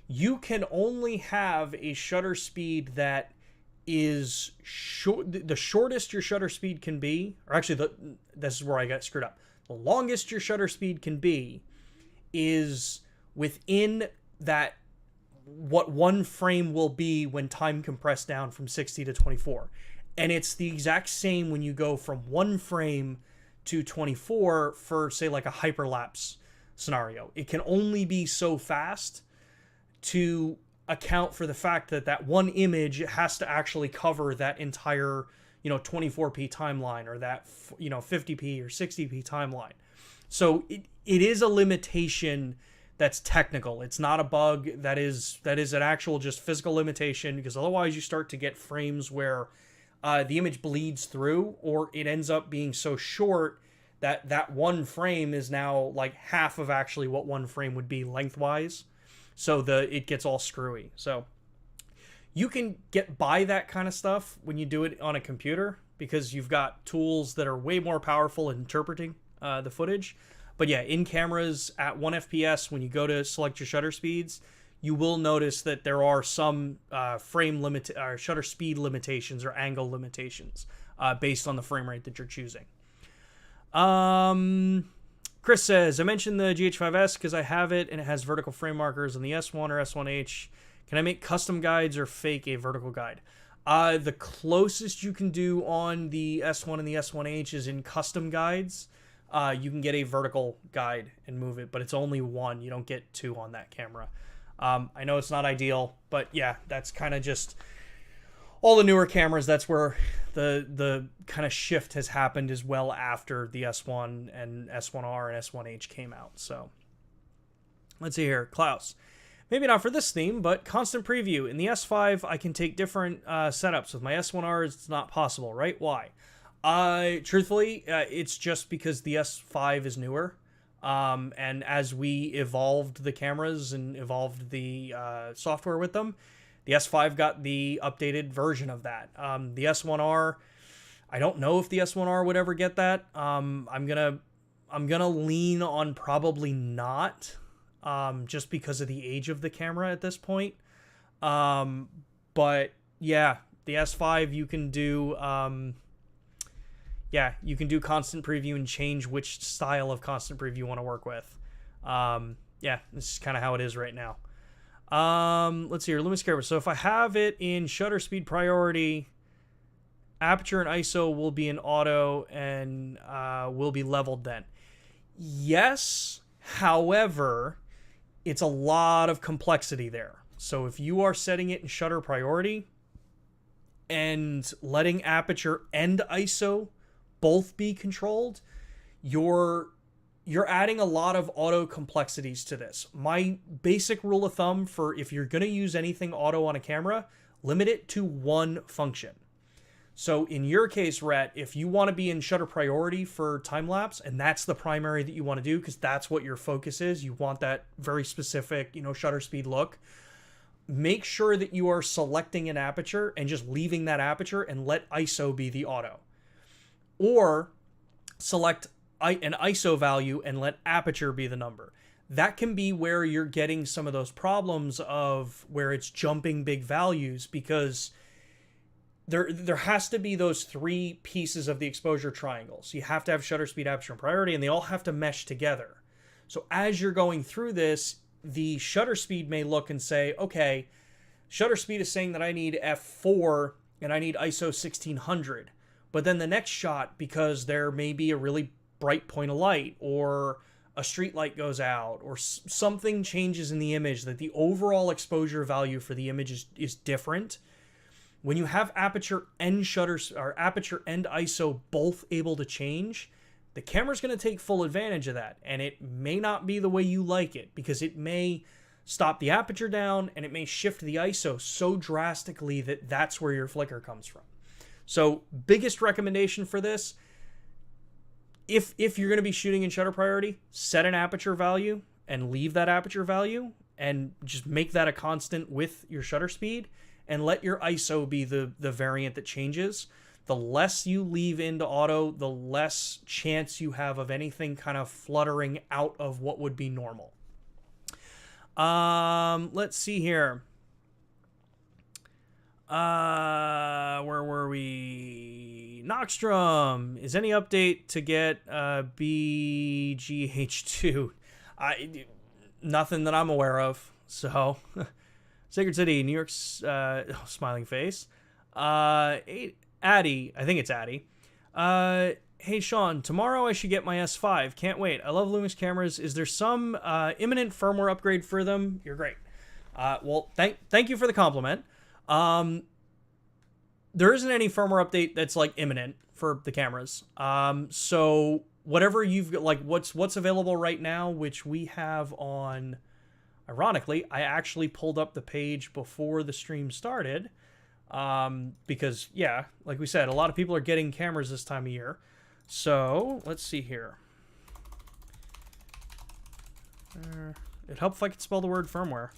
you can only have a shutter speed that is short. The shortest your shutter speed can be, or actually this is where I got screwed up. The longest your shutter speed can be is within that what 1 frame will be when time compressed down from 60 to 24. And it's the exact same when you go from 1 frame to 24 for say like a hyperlapse scenario. It can only be so fast to account for the fact that one image has to actually cover that entire 24p timeline or that 50p or 60p timeline. So it is a limitation that's technical. It's not a bug. That is an actual just physical limitation, because otherwise you start to get frames where the image bleeds through, or it ends up being so short that 1 frame is now like half of actually what 1 frame would be lengthwise. So it gets all screwy. So you can get by that kind of stuff when you do it on a computer, because you've got tools that are way more powerful at interpreting the footage. But yeah, in cameras at 1 FPS, when you go to select your shutter speeds, you will notice that there are some shutter speed limitations or angle limitations based on the frame rate that you're choosing. Chris says, I mentioned the GH5S because I have it and it has vertical frame markers on the S1 or S1H. Can I make custom guides or fake a vertical guide? The closest you can do on the S1 and the S1H is in custom guides. You can get a vertical guide and move it, but it's only one. You don't get two on that camera. I know it's not ideal, but yeah, that's kind of just all the newer cameras. That's where the kind of shift has happened as well after the S1 and S1R and S1H came out. So let's see here. Klaus. Maybe not for this theme, but constant preview. In the S5, I can take different setups. With my S1R, it's not possible, right? Why? Truthfully, it's just because the S5 is newer. And as we evolved the cameras and evolved the software with them, the S5 got the updated version of that. The S1R, I don't know if the S1R would ever get that. I'm gonna lean on probably not. Just because of the age of the camera at this point. But yeah, the S5 you can do, you can do constant preview and change which style of constant preview you want to work with. Yeah, this is kind of how it is right now. Let's see here, LUMIX Cameras. So if I have it in shutter speed priority, aperture and ISO will be in auto and will be leveled then. Yes, however, it's a lot of complexity there. So if you are setting it in shutter priority and letting aperture and ISO both be controlled, you're adding a lot of auto complexities to this. My basic rule of thumb for if you're going to use anything auto on a camera, limit it to one function. So in your case, Rhett, if you want to be in shutter priority for time-lapse, and that's the primary that you want to do because that's what your focus is, you want that very specific, shutter speed look, make sure that you are selecting an aperture and just leaving that aperture and let ISO be the auto. Or select an ISO value and let aperture be the number. That can be where you're getting some of those problems of where it's jumping big values because there has to be those three pieces of the exposure triangle. So you have to have shutter speed, aperture, and priority, and they all have to mesh together. So as you're going through this, the shutter speed may look and say, okay, shutter speed is saying that I need f4 and I need ISO 1600. But then the next shot, because there may be a really bright point of light or a street light goes out or something changes in the image that the overall exposure value for the image is different. When you have aperture and aperture and ISO both able to change, the camera's going to take full advantage of that. And it may not be the way you like it because it may stop the aperture down and it may shift the ISO so drastically that that's where your flicker comes from. So biggest recommendation for this, if you're going to be shooting in shutter priority, set an aperture value and leave that aperture value and just make that a constant with your shutter speed. And let your ISO be the variant that changes. The less you leave into auto, the less chance you have of anything kind of fluttering out of what would be normal. Let's see here. Where were we? Noxstrom. Is any update to get BGH2? Nothing that I'm aware of. So... Sacred City, New York's smiling face. Addie, I think it's Addie. Hey Sean, tomorrow I should get my S5. Can't wait. I love LUMIX cameras. Is there some imminent firmware upgrade for them? You're great. Well, thank you for the compliment. There isn't any firmware update that's like imminent for the cameras. So whatever you've got, like what's available right now, which we have on. Ironically, I actually pulled up the page before the stream started because, yeah, like we said, a lot of people are getting cameras this time of year. So, let's see here. It'd help if I could spell the word firmware.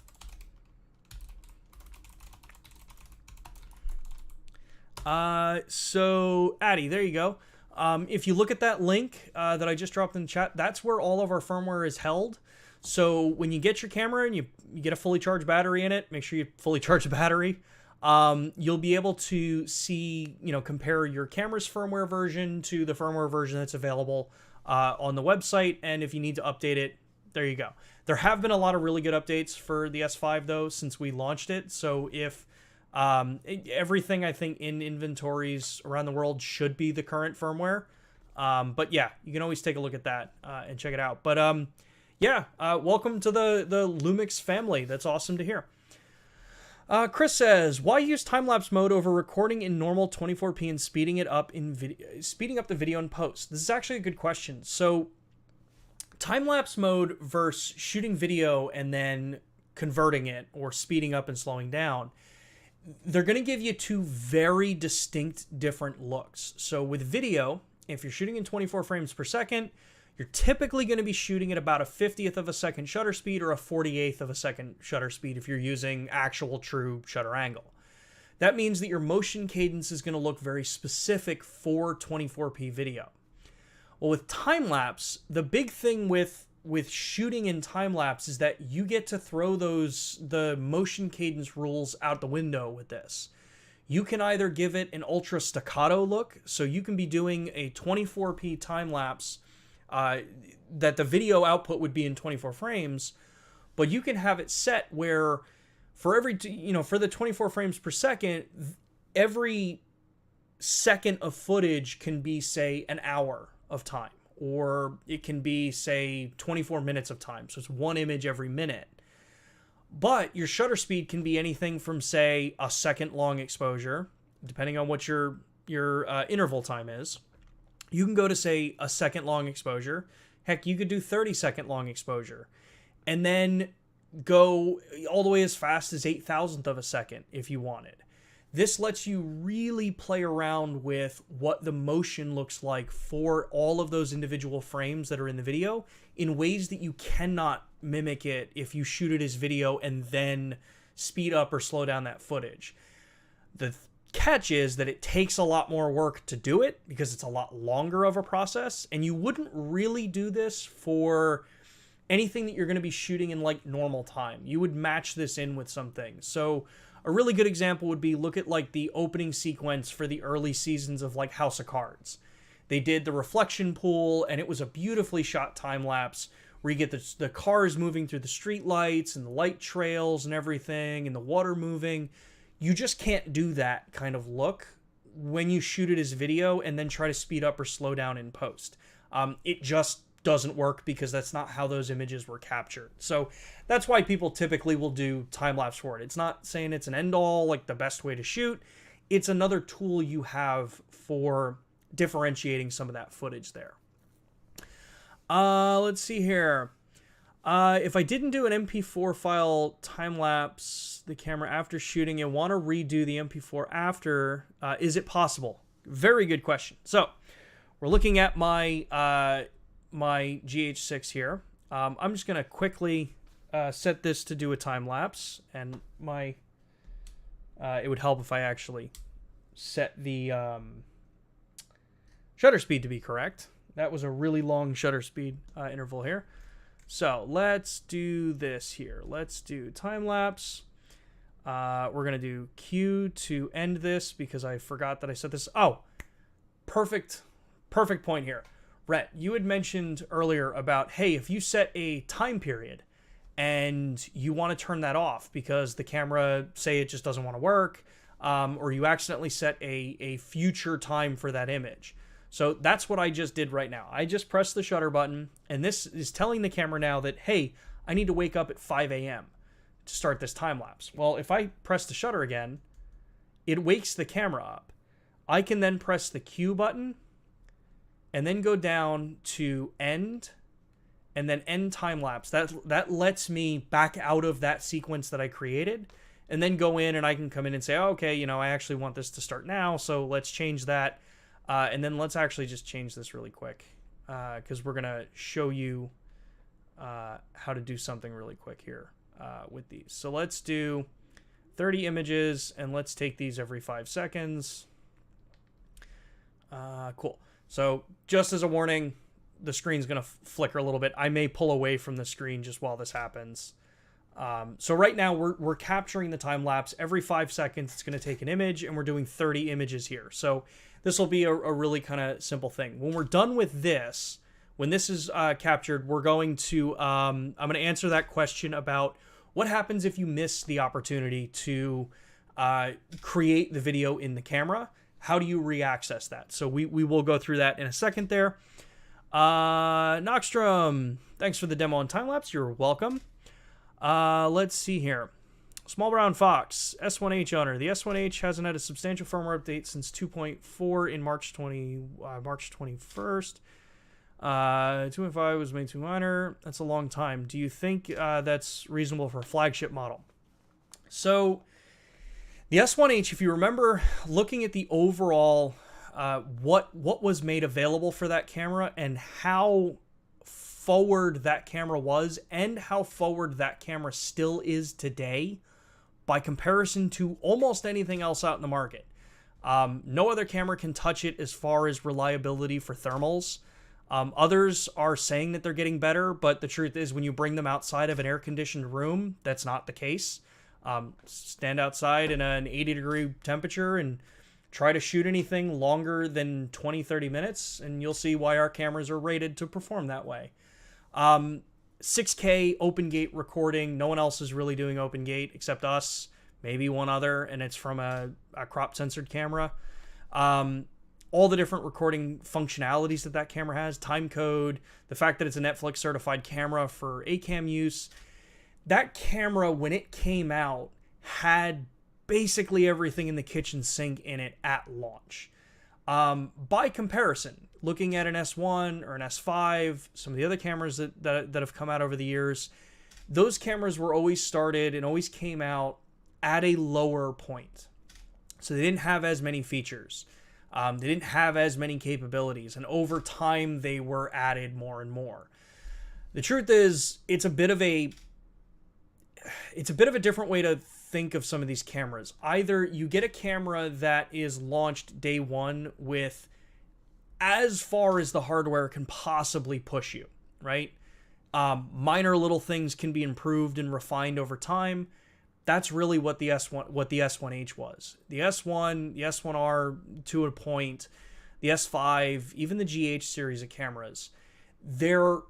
So, Addie, there you go. If you look at that link that I just dropped in the chat, that's where all of our firmware is held. So when you get your camera and you get a fully charged battery in it, make sure you fully charge the battery. You'll be able to see, compare your camera's firmware version to the firmware version that's available on the website, and if you need to update it, there you go. There have been a lot of really good updates for the S5 though since we launched it. So if everything I think in inventories around the world should be the current firmware. But yeah, you can always take a look at that and check it out. But yeah, welcome to the LUMIX family. That's awesome to hear. Chris says, why use time-lapse mode over recording in normal 24p and speeding it up speeding up the video in post? This is actually a good question. So time-lapse mode versus shooting video and then converting it or speeding up and slowing down, they're going to give you two very distinct different looks. So with video, if you're shooting in 24 frames per second, you're typically going to be shooting at about a 50th of a second shutter speed or a 48th of a second shutter speed if you're using actual true shutter angle. That means that your motion cadence is going to look very specific for 24p video. Well, with time-lapse, the big thing with shooting in time-lapse is that you get to throw the motion cadence rules out the window with this. You can either give it an ultra staccato look, so you can be doing a 24p time-lapse that the video output would be in 24 frames, but you can have it set where for every, for the 24 frames per second, every second of footage can be, say, an hour of time, or it can be, say, 24 minutes of time. So it's one image every minute. But your shutter speed can be anything from, say, a second long exposure, depending on what your interval time is. You can go to, say, a second long exposure. Heck, you could do 30-second long exposure. And then go all the way as fast as 8,000th of a second if you wanted. This lets you really play around with what the motion looks like for all of those individual frames that are in the video in ways that you cannot mimic it if you shoot it as video and then speed up or slow down that footage. The catch is that it takes a lot more work to do it because it's a lot longer of a process, and you wouldn't really do this for anything that you're going to be shooting in like normal time. You would match this in with something. So a really good example would be, look at like the opening sequence for the early seasons of like House of Cards. They did the reflection pool, and it was a beautifully shot time lapse where you get the cars moving through the street lights and the light trails and everything and the water moving. You just can't do that kind of look when you shoot it as video and then try to speed up or slow down in post. It just doesn't work because that's not how those images were captured. So that's why people typically will do time-lapse for it. It's not saying it's an end-all, like the best way to shoot. It's another tool you have for differentiating some of that footage there. Let's see here. If I didn't do an MP4 file time-lapse the camera after shooting and want to redo the MP4 after, is it possible? Very good question. So we're looking at my my GH6 here. I'm just going to quickly set this to do a time-lapse, and it would help if I actually set the shutter speed to be correct. That was a really long shutter speed interval here. So let's do this here. Let's do time-lapse. We're going to do Q to end this because I forgot that I set this. Oh, perfect point here. Rhett, you had mentioned earlier about, hey, if you set a time period and you want to turn that off because the camera, say it just doesn't want to work, or you accidentally set a future time for that image. So that's what I just did right now. I just pressed the shutter button, and this is telling the camera now that, hey, I need to wake up at 5 a.m. to start this time-lapse. Well, if I press the shutter again, it wakes the camera up. I can then press the Q button and then go down to end and then end time-lapse. That lets me back out of that sequence that I created and then go in, and I can come in and say, oh, okay, I actually want this to start now, so let's change that. And then let's actually just change this really quick because we're going to show you how to do something really quick here with these. So let's do 30 images, and let's take these every 5 seconds. Cool. So just as a warning, the screen's going to flicker a little bit. I may pull away from the screen just while this happens. So right now we're capturing the time lapse. Every 5 seconds it's going to take an image, and we're doing 30 images here. So this will be a really kind of simple thing. When we're done with this, when this is captured, we're going to I'm going to answer that question about what happens if you miss the opportunity to create the video in the camera. How do you re-access that? So we will go through that in a second there. Noxstrom, thanks for the demo on time-lapse. You're welcome. Let's see here. Small Brown Fox, S1H owner. The S1H hasn't had a substantial firmware update since 2.4 in March 21st. 2.5 was made too minor. That's a long time. Do you think that's reasonable for a flagship model? So the S1H, if you remember looking at the overall what was made available for that camera and how forward that camera was and how forward that camera still is today by comparison to almost anything else out in the market. No other camera can touch it as far as reliability for thermals. Others are saying that they're getting better, but the truth is when you bring them outside of an air-conditioned room, that's not the case. Stand outside in an 80-degree temperature and try to shoot anything longer than 20-30 minutes, and you'll see why our cameras are rated to perform that way. 6K open gate recording. No one else is really doing open gate except us, maybe one other, and it's from a crop censored camera. All the different recording functionalities that camera has, time code, the fact that it's a Netflix certified camera for ACAM use. That camera, when it came out, had basically everything in the kitchen sink in it at launch. By comparison, looking at an S1 or an S5, some of the other cameras that have come out over the years, those cameras were always started and always came out at a lower point. So they didn't have as many features. They didn't have as many capabilities, and over time they were added more and more. The truth is, it's a bit of a different way to think of some of these cameras. Either you get a camera that is launched day one with as far as the hardware can possibly push you, right? Minor little things can be improved and refined over time. That's really what the S1H was. The S1, the S1R to a point, the S5, even the GH series of cameras, they're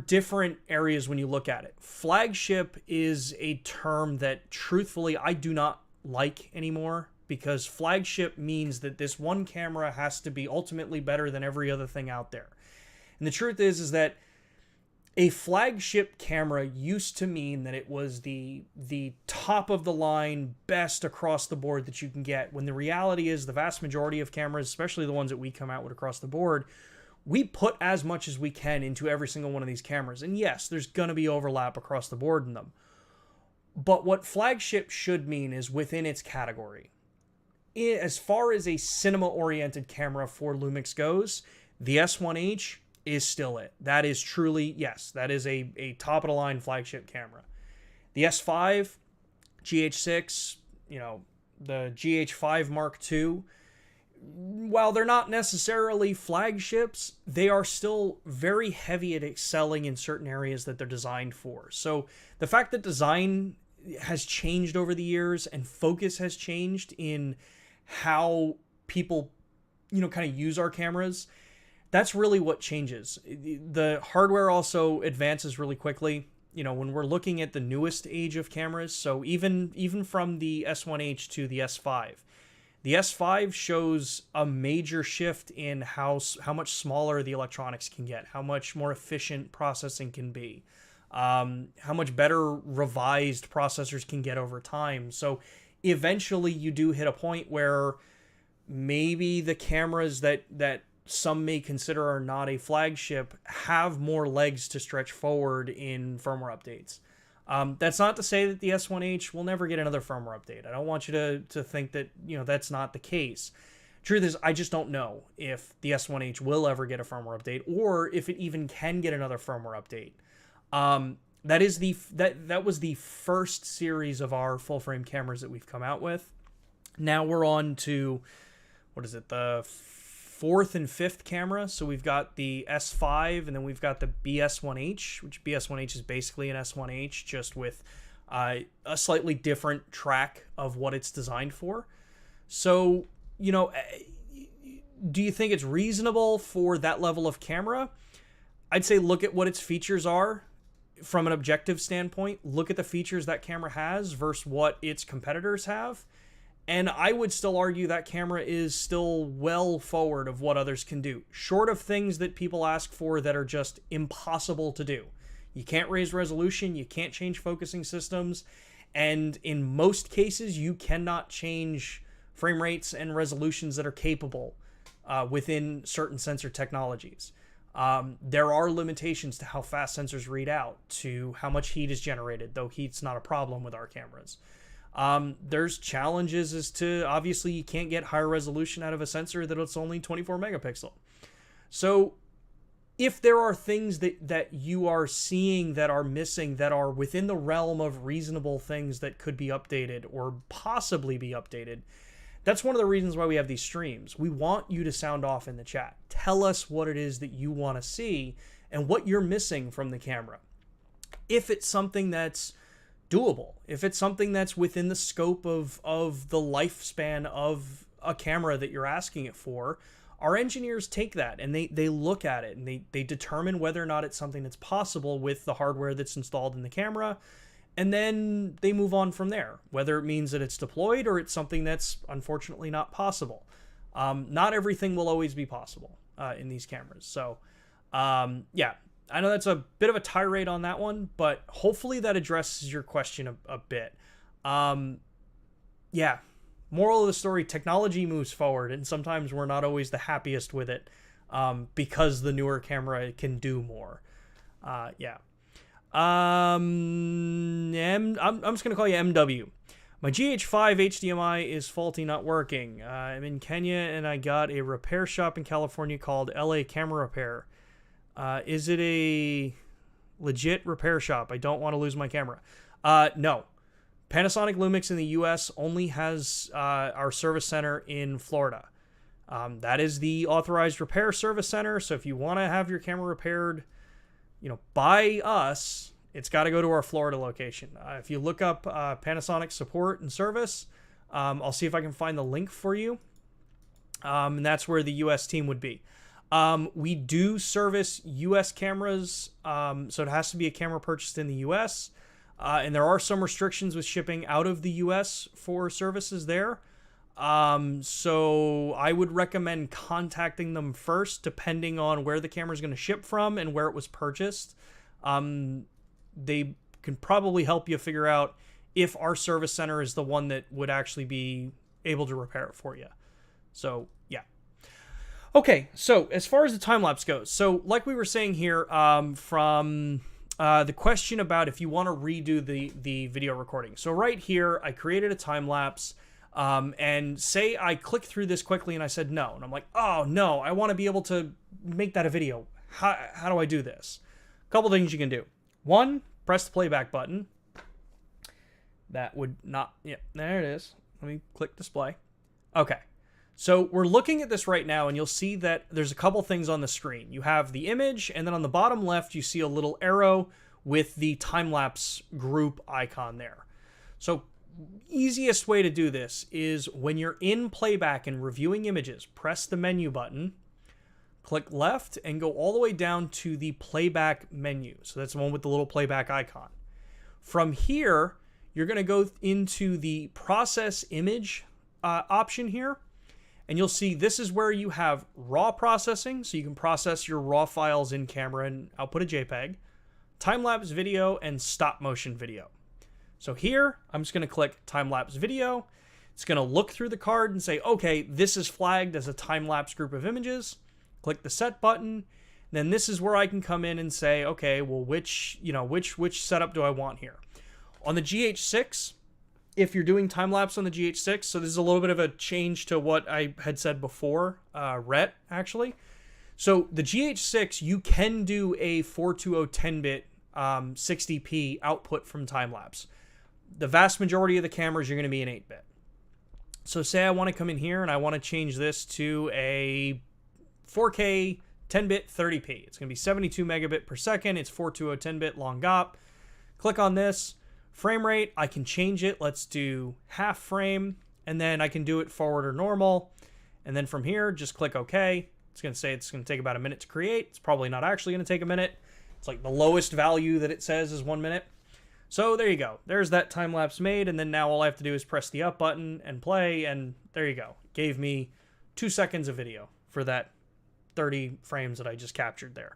different areas when you look at it. Flagship is a term that truthfully I do not like anymore, because flagship means that this one camera has to be ultimately better than every other thing out there. And the truth is that a flagship camera used to mean that it was the top of the line, best across the board that you can get, when the reality is the vast majority of cameras, especially the ones that we come out with across the board, we put as much as we can into every single one of these cameras. And yes, there's going to be overlap across the board in them. But what flagship should mean is within its category. As far as a cinema-oriented camera for Lumix goes, the S1H is still it. That is truly, yes, that is a top-of-the-line flagship camera. The S5, GH6, the GH5 Mark II, while they're not necessarily flagships, they are still very heavy at excelling in certain areas that they're designed for. So the fact that design has changed over the years and focus has changed in how people, kind of use our cameras, that's really what changes. The hardware also advances really quickly. When we're looking at the newest age of cameras, so even from the S1H to the S5, the S5 shows a major shift in how much smaller the electronics can get, how much more efficient processing can be, how much better revised processors can get over time. So eventually you do hit a point where maybe the cameras that some may consider are not a flagship have more legs to stretch forward in firmware updates. That's not to say that the S1H will never get another firmware update. I don't want you to think that, that's not the case. Truth is, I just don't know if the S1H will ever get a firmware update, or if it even can get another firmware update. That was the first series of our full frame cameras that we've come out with. Now we're on to, the fourth and fifth camera. So we've got the S5, and then we've got the BS1H, which BS1H is basically an S1H, just with a slightly different track of what it's designed for. So, do you think it's reasonable for that level of camera? I'd say look at what its features are from an objective standpoint. Look at the features that camera has versus what its competitors have. And I would still argue that camera is still well forward of what others can do, short of things that people ask for that are just impossible to do. You can't raise resolution, you can't change focusing systems, and in most cases, you cannot change frame rates and resolutions that are capable within certain sensor technologies. There are limitations to how fast sensors read out, to how much heat is generated, though heat's not a problem with our cameras. There's challenges as to, obviously, you can't get higher resolution out of a sensor that it's only 24 megapixel. So if there are things that you are seeing that are missing, that are within the realm of reasonable things that could be updated or possibly be updated, that's one of the reasons why we have these streams. We want you to sound off in the chat. Tell us what it is that you want to see and what you're missing from the camera. If it's something that's doable, if it's something that's within the scope of the lifespan of a camera that you're asking it for, our engineers take that and they look at it and they determine whether or not it's something that's possible with the hardware that's installed in the camera, and then they move on from there, whether it means that it's deployed or it's something that's unfortunately not possible. Not everything will always be possible in these cameras. So yeah, I know that's a bit of a tirade on that one, but hopefully that addresses your question a bit. Yeah, moral of the story, technology moves forward, and sometimes we're not always the happiest with it because the newer camera can do more. Yeah. I'm just going to call you MW. My GH5 HDMI is faulty, not working. I'm in Kenya, and I got a repair shop in California called LA Camera Repair. Is it a legit repair shop? I don't want to lose my camera. No. Panasonic Lumix in the US only has our service center in Florida. That is the authorized repair service center. So if you want to have your camera repaired, by us, it's got to go to our Florida location. If you look up Panasonic support and service, I'll see if I can find the link for you. And that's where the US team would be. We do service US cameras, so it has to be a camera purchased in the US. And there are some restrictions with shipping out of the US for services there. So I would recommend contacting them first, depending on where the camera is going to ship from and where it was purchased. They can probably help you figure out if our service center is the one that would actually be able to repair it for you. So, yeah. Okay, so as far as the time-lapse goes, so like we were saying here, from the question about if you want to redo the video recording. So right here, I created a time-lapse. And say I click through this quickly and I said no, and I'm like, oh no, I want to be able to make that a video. How do I do this? A couple things you can do. One, press the playback button. That would not, yeah, there it is. Let me click display. Okay, so we're looking at this right now, and you'll see that there's a couple things on the screen. You have the image, and then on the bottom left, you see a little arrow with the time-lapse group icon there. So easiest way to do this is when you're in playback and reviewing images, press the menu button, click left, and go all the way down to the playback menu. So that's the one with the little playback icon. From here, you're going to go into the process image option here, and you'll see this is where you have raw processing, so you can process your raw files in camera and output a JPEG, time-lapse video, and stop-motion video. So here, I'm just going to click time-lapse video. It's going to look through the card and say, okay, this is flagged as a time-lapse group of images. Click the set button. Then this is where I can come in and say, okay, well, which setup do I want here? On the GH6, if you're doing time-lapse on the GH6, so this is a little bit of a change to what I had said before, RET, actually. So the GH6, you can do a 420 10-bit 60p output from time-lapse. The vast majority of the cameras, you're going to be in 8-bit. So say I want to come in here and I want to change this to a 4K 10-bit 30p. It's going to be 72 megabit per second. It's 420 10-bit long GOP. Click on this. Frame rate, I can change it. Let's do half frame, and then I can do it forward or normal. And then from here, just click OK. It's going to say it's going to take about a minute to create. It's probably not actually going to take a minute. It's like the lowest value that it says is 1 minute. So there you go. There's that time lapse made, and then now all I have to do is press the up button and play, and there you go. It gave me 2 seconds of video for that 30 frames that I just captured there.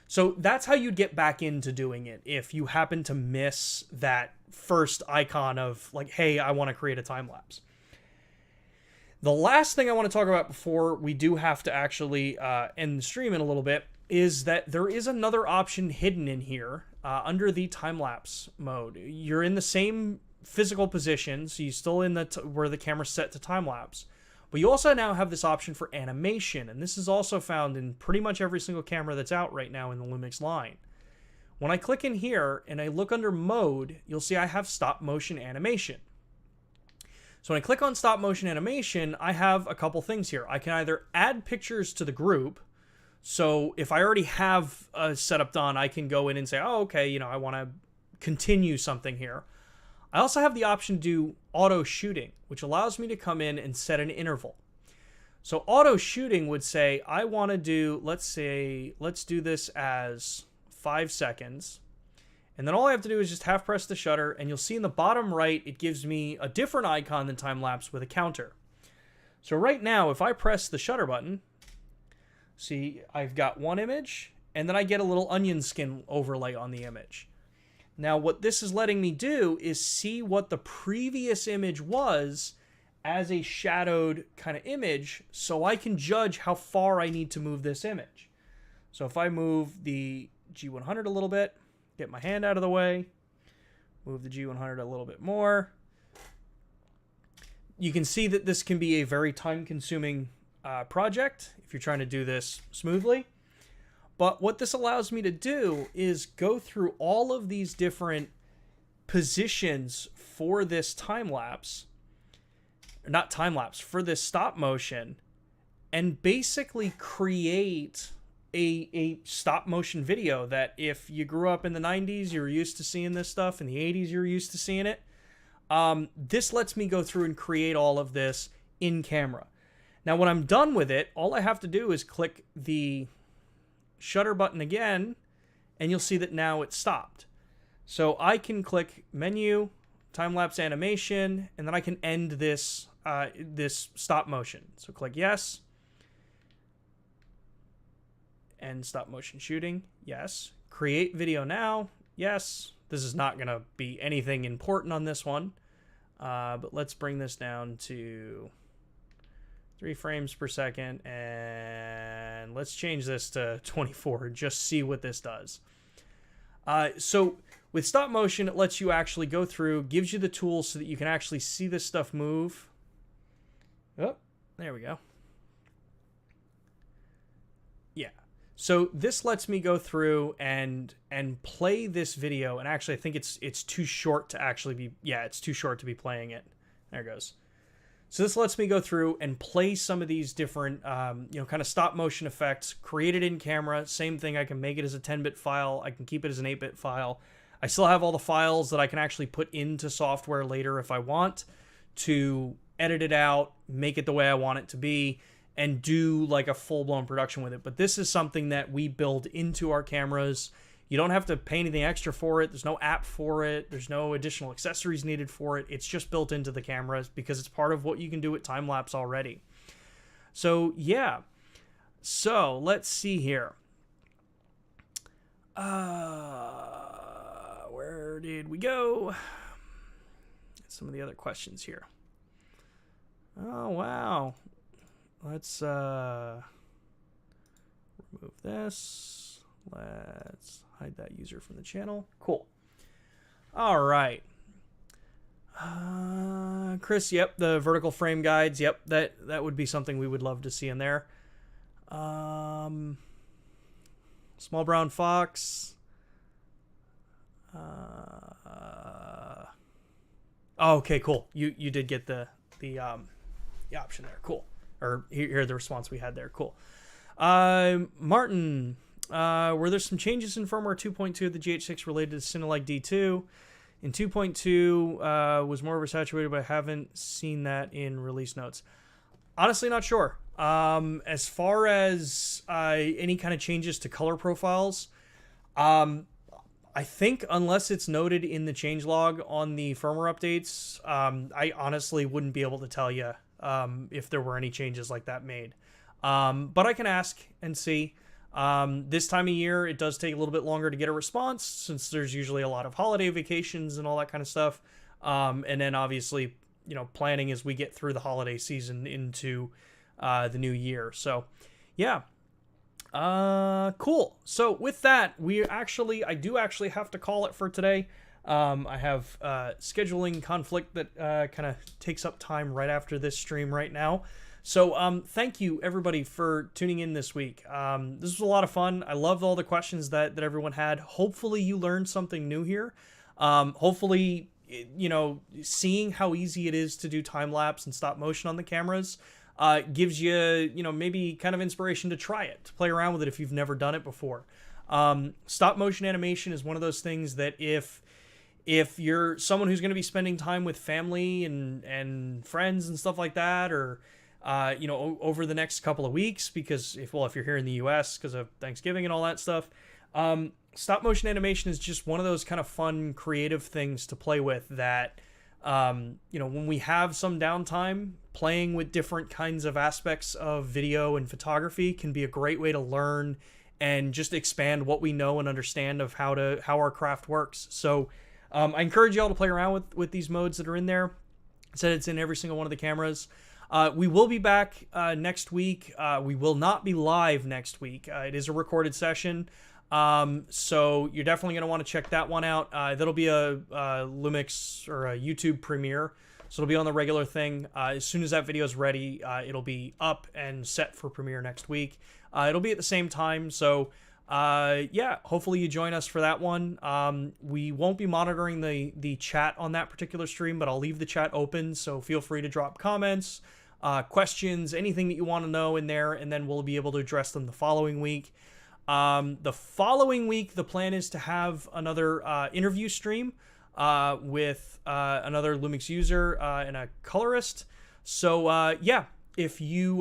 So that's how you'd get back into doing it if you happen to miss that first icon of like, hey, I want to create a time lapse. The last thing I want to talk about before we do have to actually end the stream in a little bit is that there is another option hidden in here under the time-lapse mode. You're in the same physical position, so you're still in the where the camera's set to time-lapse. But you also now have this option for animation, and this is also found in pretty much every single camera that's out right now in the Lumix line. When I click in here and I look under mode, you'll see I have stop motion animation. So when I click on stop motion animation, I have a couple things here. I can either add pictures to the group. So if I already have a setup done, I can go in and say, oh, okay, you know, I want to continue something here. I also have the option to do auto shooting, which allows me to come in and set an interval. So auto shooting would say, I want to do, let's do this as 5 seconds. And then all I have to do is just half press the shutter, and you'll see in the bottom right, it gives me a different icon than time lapse with a counter. So right now, if I press the shutter button, see, I've got one image, and then I get a little onion skin overlay on the image. Now, what this is letting me do is see what the previous image was as a shadowed kind of image, so I can judge how far I need to move this image. So if I move the G100 a little bit, get my hand out of the way, move the G100 a little bit more, you can see that this can be a very time-consuming project if you're trying to do this smoothly. But what this allows me to do is go through all of these different positions for this time-lapse, not time-lapse, for this stop motion, and basically create a stop-motion video that if you grew up in the 90s, you were used to seeing this stuff. In the 80s, you were used to seeing it. This lets me go through and create all of this in camera. Now, when I'm done with it, all I have to do is click the shutter button again, and you'll see that now it's stopped. So I can click menu, time-lapse animation, and then I can end this this stop motion. So click yes, end stop motion shooting, yes. Create video now, yes. This is not going to be anything important on this one, but let's bring this down to 3 frames per second, and let's change this to 24 and just see what this does. So with stop motion, it lets you actually go through, gives you the tools so that you can actually see this stuff move. Oh, there we go. Yeah. So this lets me go through and play this video, and actually I think it's too short to actually be, yeah, it's too short to be playing it. There it goes. So this lets me go through and play some of these different, you know, kind of stop motion effects, create it in camera. Same thing, I can make it as a 10-bit file. I can keep it as an 8-bit file. I still have all the files that I can actually put into software later if I want to edit it out, make it the way I want it to be, and do like a full-blown production with it. But this is something that we build into our cameras. You don't have to pay anything extra for it. There's no app for it. There's no additional accessories needed for it. It's just built into the cameras because it's part of what you can do with time-lapse already. So, yeah. So, let's see here. Where did we go? Some of the other questions here. Oh, wow. Let's remove this. Let's hide that user from the channel. Cool. All right. Chris, yep, the vertical frame guides. Yep, that would be something we would love to see in there. Small brown fox. Oh, okay, cool. You did get the option there. Cool. Or here the response we had there. Cool. Martin, were there some changes in firmware 2.2 of the GH6 related to Cinelike D2? In 2.2 was more oversaturated, but I haven't seen that in release notes. Honestly, not sure. As far as any kind of changes to color profiles, I think unless it's noted in the changelog on the firmware updates, I honestly wouldn't be able to tell you if there were any changes like that made. But I can ask and see. This time of year, it does take a little bit longer to get a response since there's usually a lot of holiday vacations and all that kind of stuff. And then obviously, planning as we get through the holiday season into the new year. So, yeah. Cool. So with that, I do actually have to call it for today. I have scheduling conflict that kind of takes up time right after this stream right now. So thank you everybody for tuning in this week. This was a lot of fun. I loved all the questions that everyone had. Hopefully you learned something new here. Hopefully, seeing how easy it is to do time lapse and stop motion on the cameras gives you, maybe kind of inspiration to try it, to play around with it if you've never done it before. Stop motion animation is one of those things that if you're someone who's going to be spending time with family and friends and stuff like that, or over the next couple of weeks, because if you're here in the US because of Thanksgiving and all that stuff, stop motion animation is just one of those kind of fun, creative things to play with that, when we have some downtime, playing with different kinds of aspects of video and photography can be a great way to learn and just expand what we know and understand of how our craft works. So I encourage y'all to play around with these modes that are in there. I said it's in every single one of the cameras. We will be back next week. We will not be live next week. It is a recorded session. So you're definitely going to want to check that one out. That'll be a LUMIX or a YouTube premiere. So it'll be on the regular thing. As soon as that video is ready, it'll be up and set for premiere next week. It'll be at the same time. So hopefully you join us for that one. We won't be monitoring the chat on that particular stream, but I'll leave the chat open. So feel free to drop comments, questions, anything that you want to know in there, and then we'll be able to address them the following week. The following week, the plan is to have another interview stream with another LUMIX user and a colorist. So if you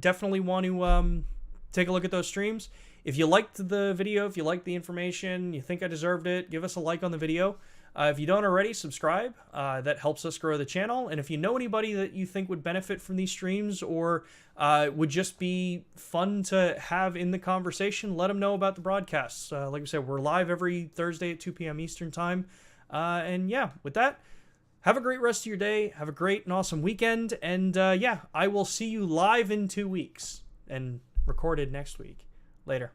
definitely want to take a look at those streams. If you liked the video, if you liked the information, you think I deserved it, give us a like on the video. If you don't already, subscribe. That helps us grow the channel. And if you know anybody that you think would benefit from these streams or would just be fun to have in the conversation, let them know about the broadcasts. Like I said, we're live every Thursday at 2 p.m. Eastern Time. With that, have a great rest of your day. Have a great and awesome weekend. And I will see you live in 2 weeks and recorded next week. Later.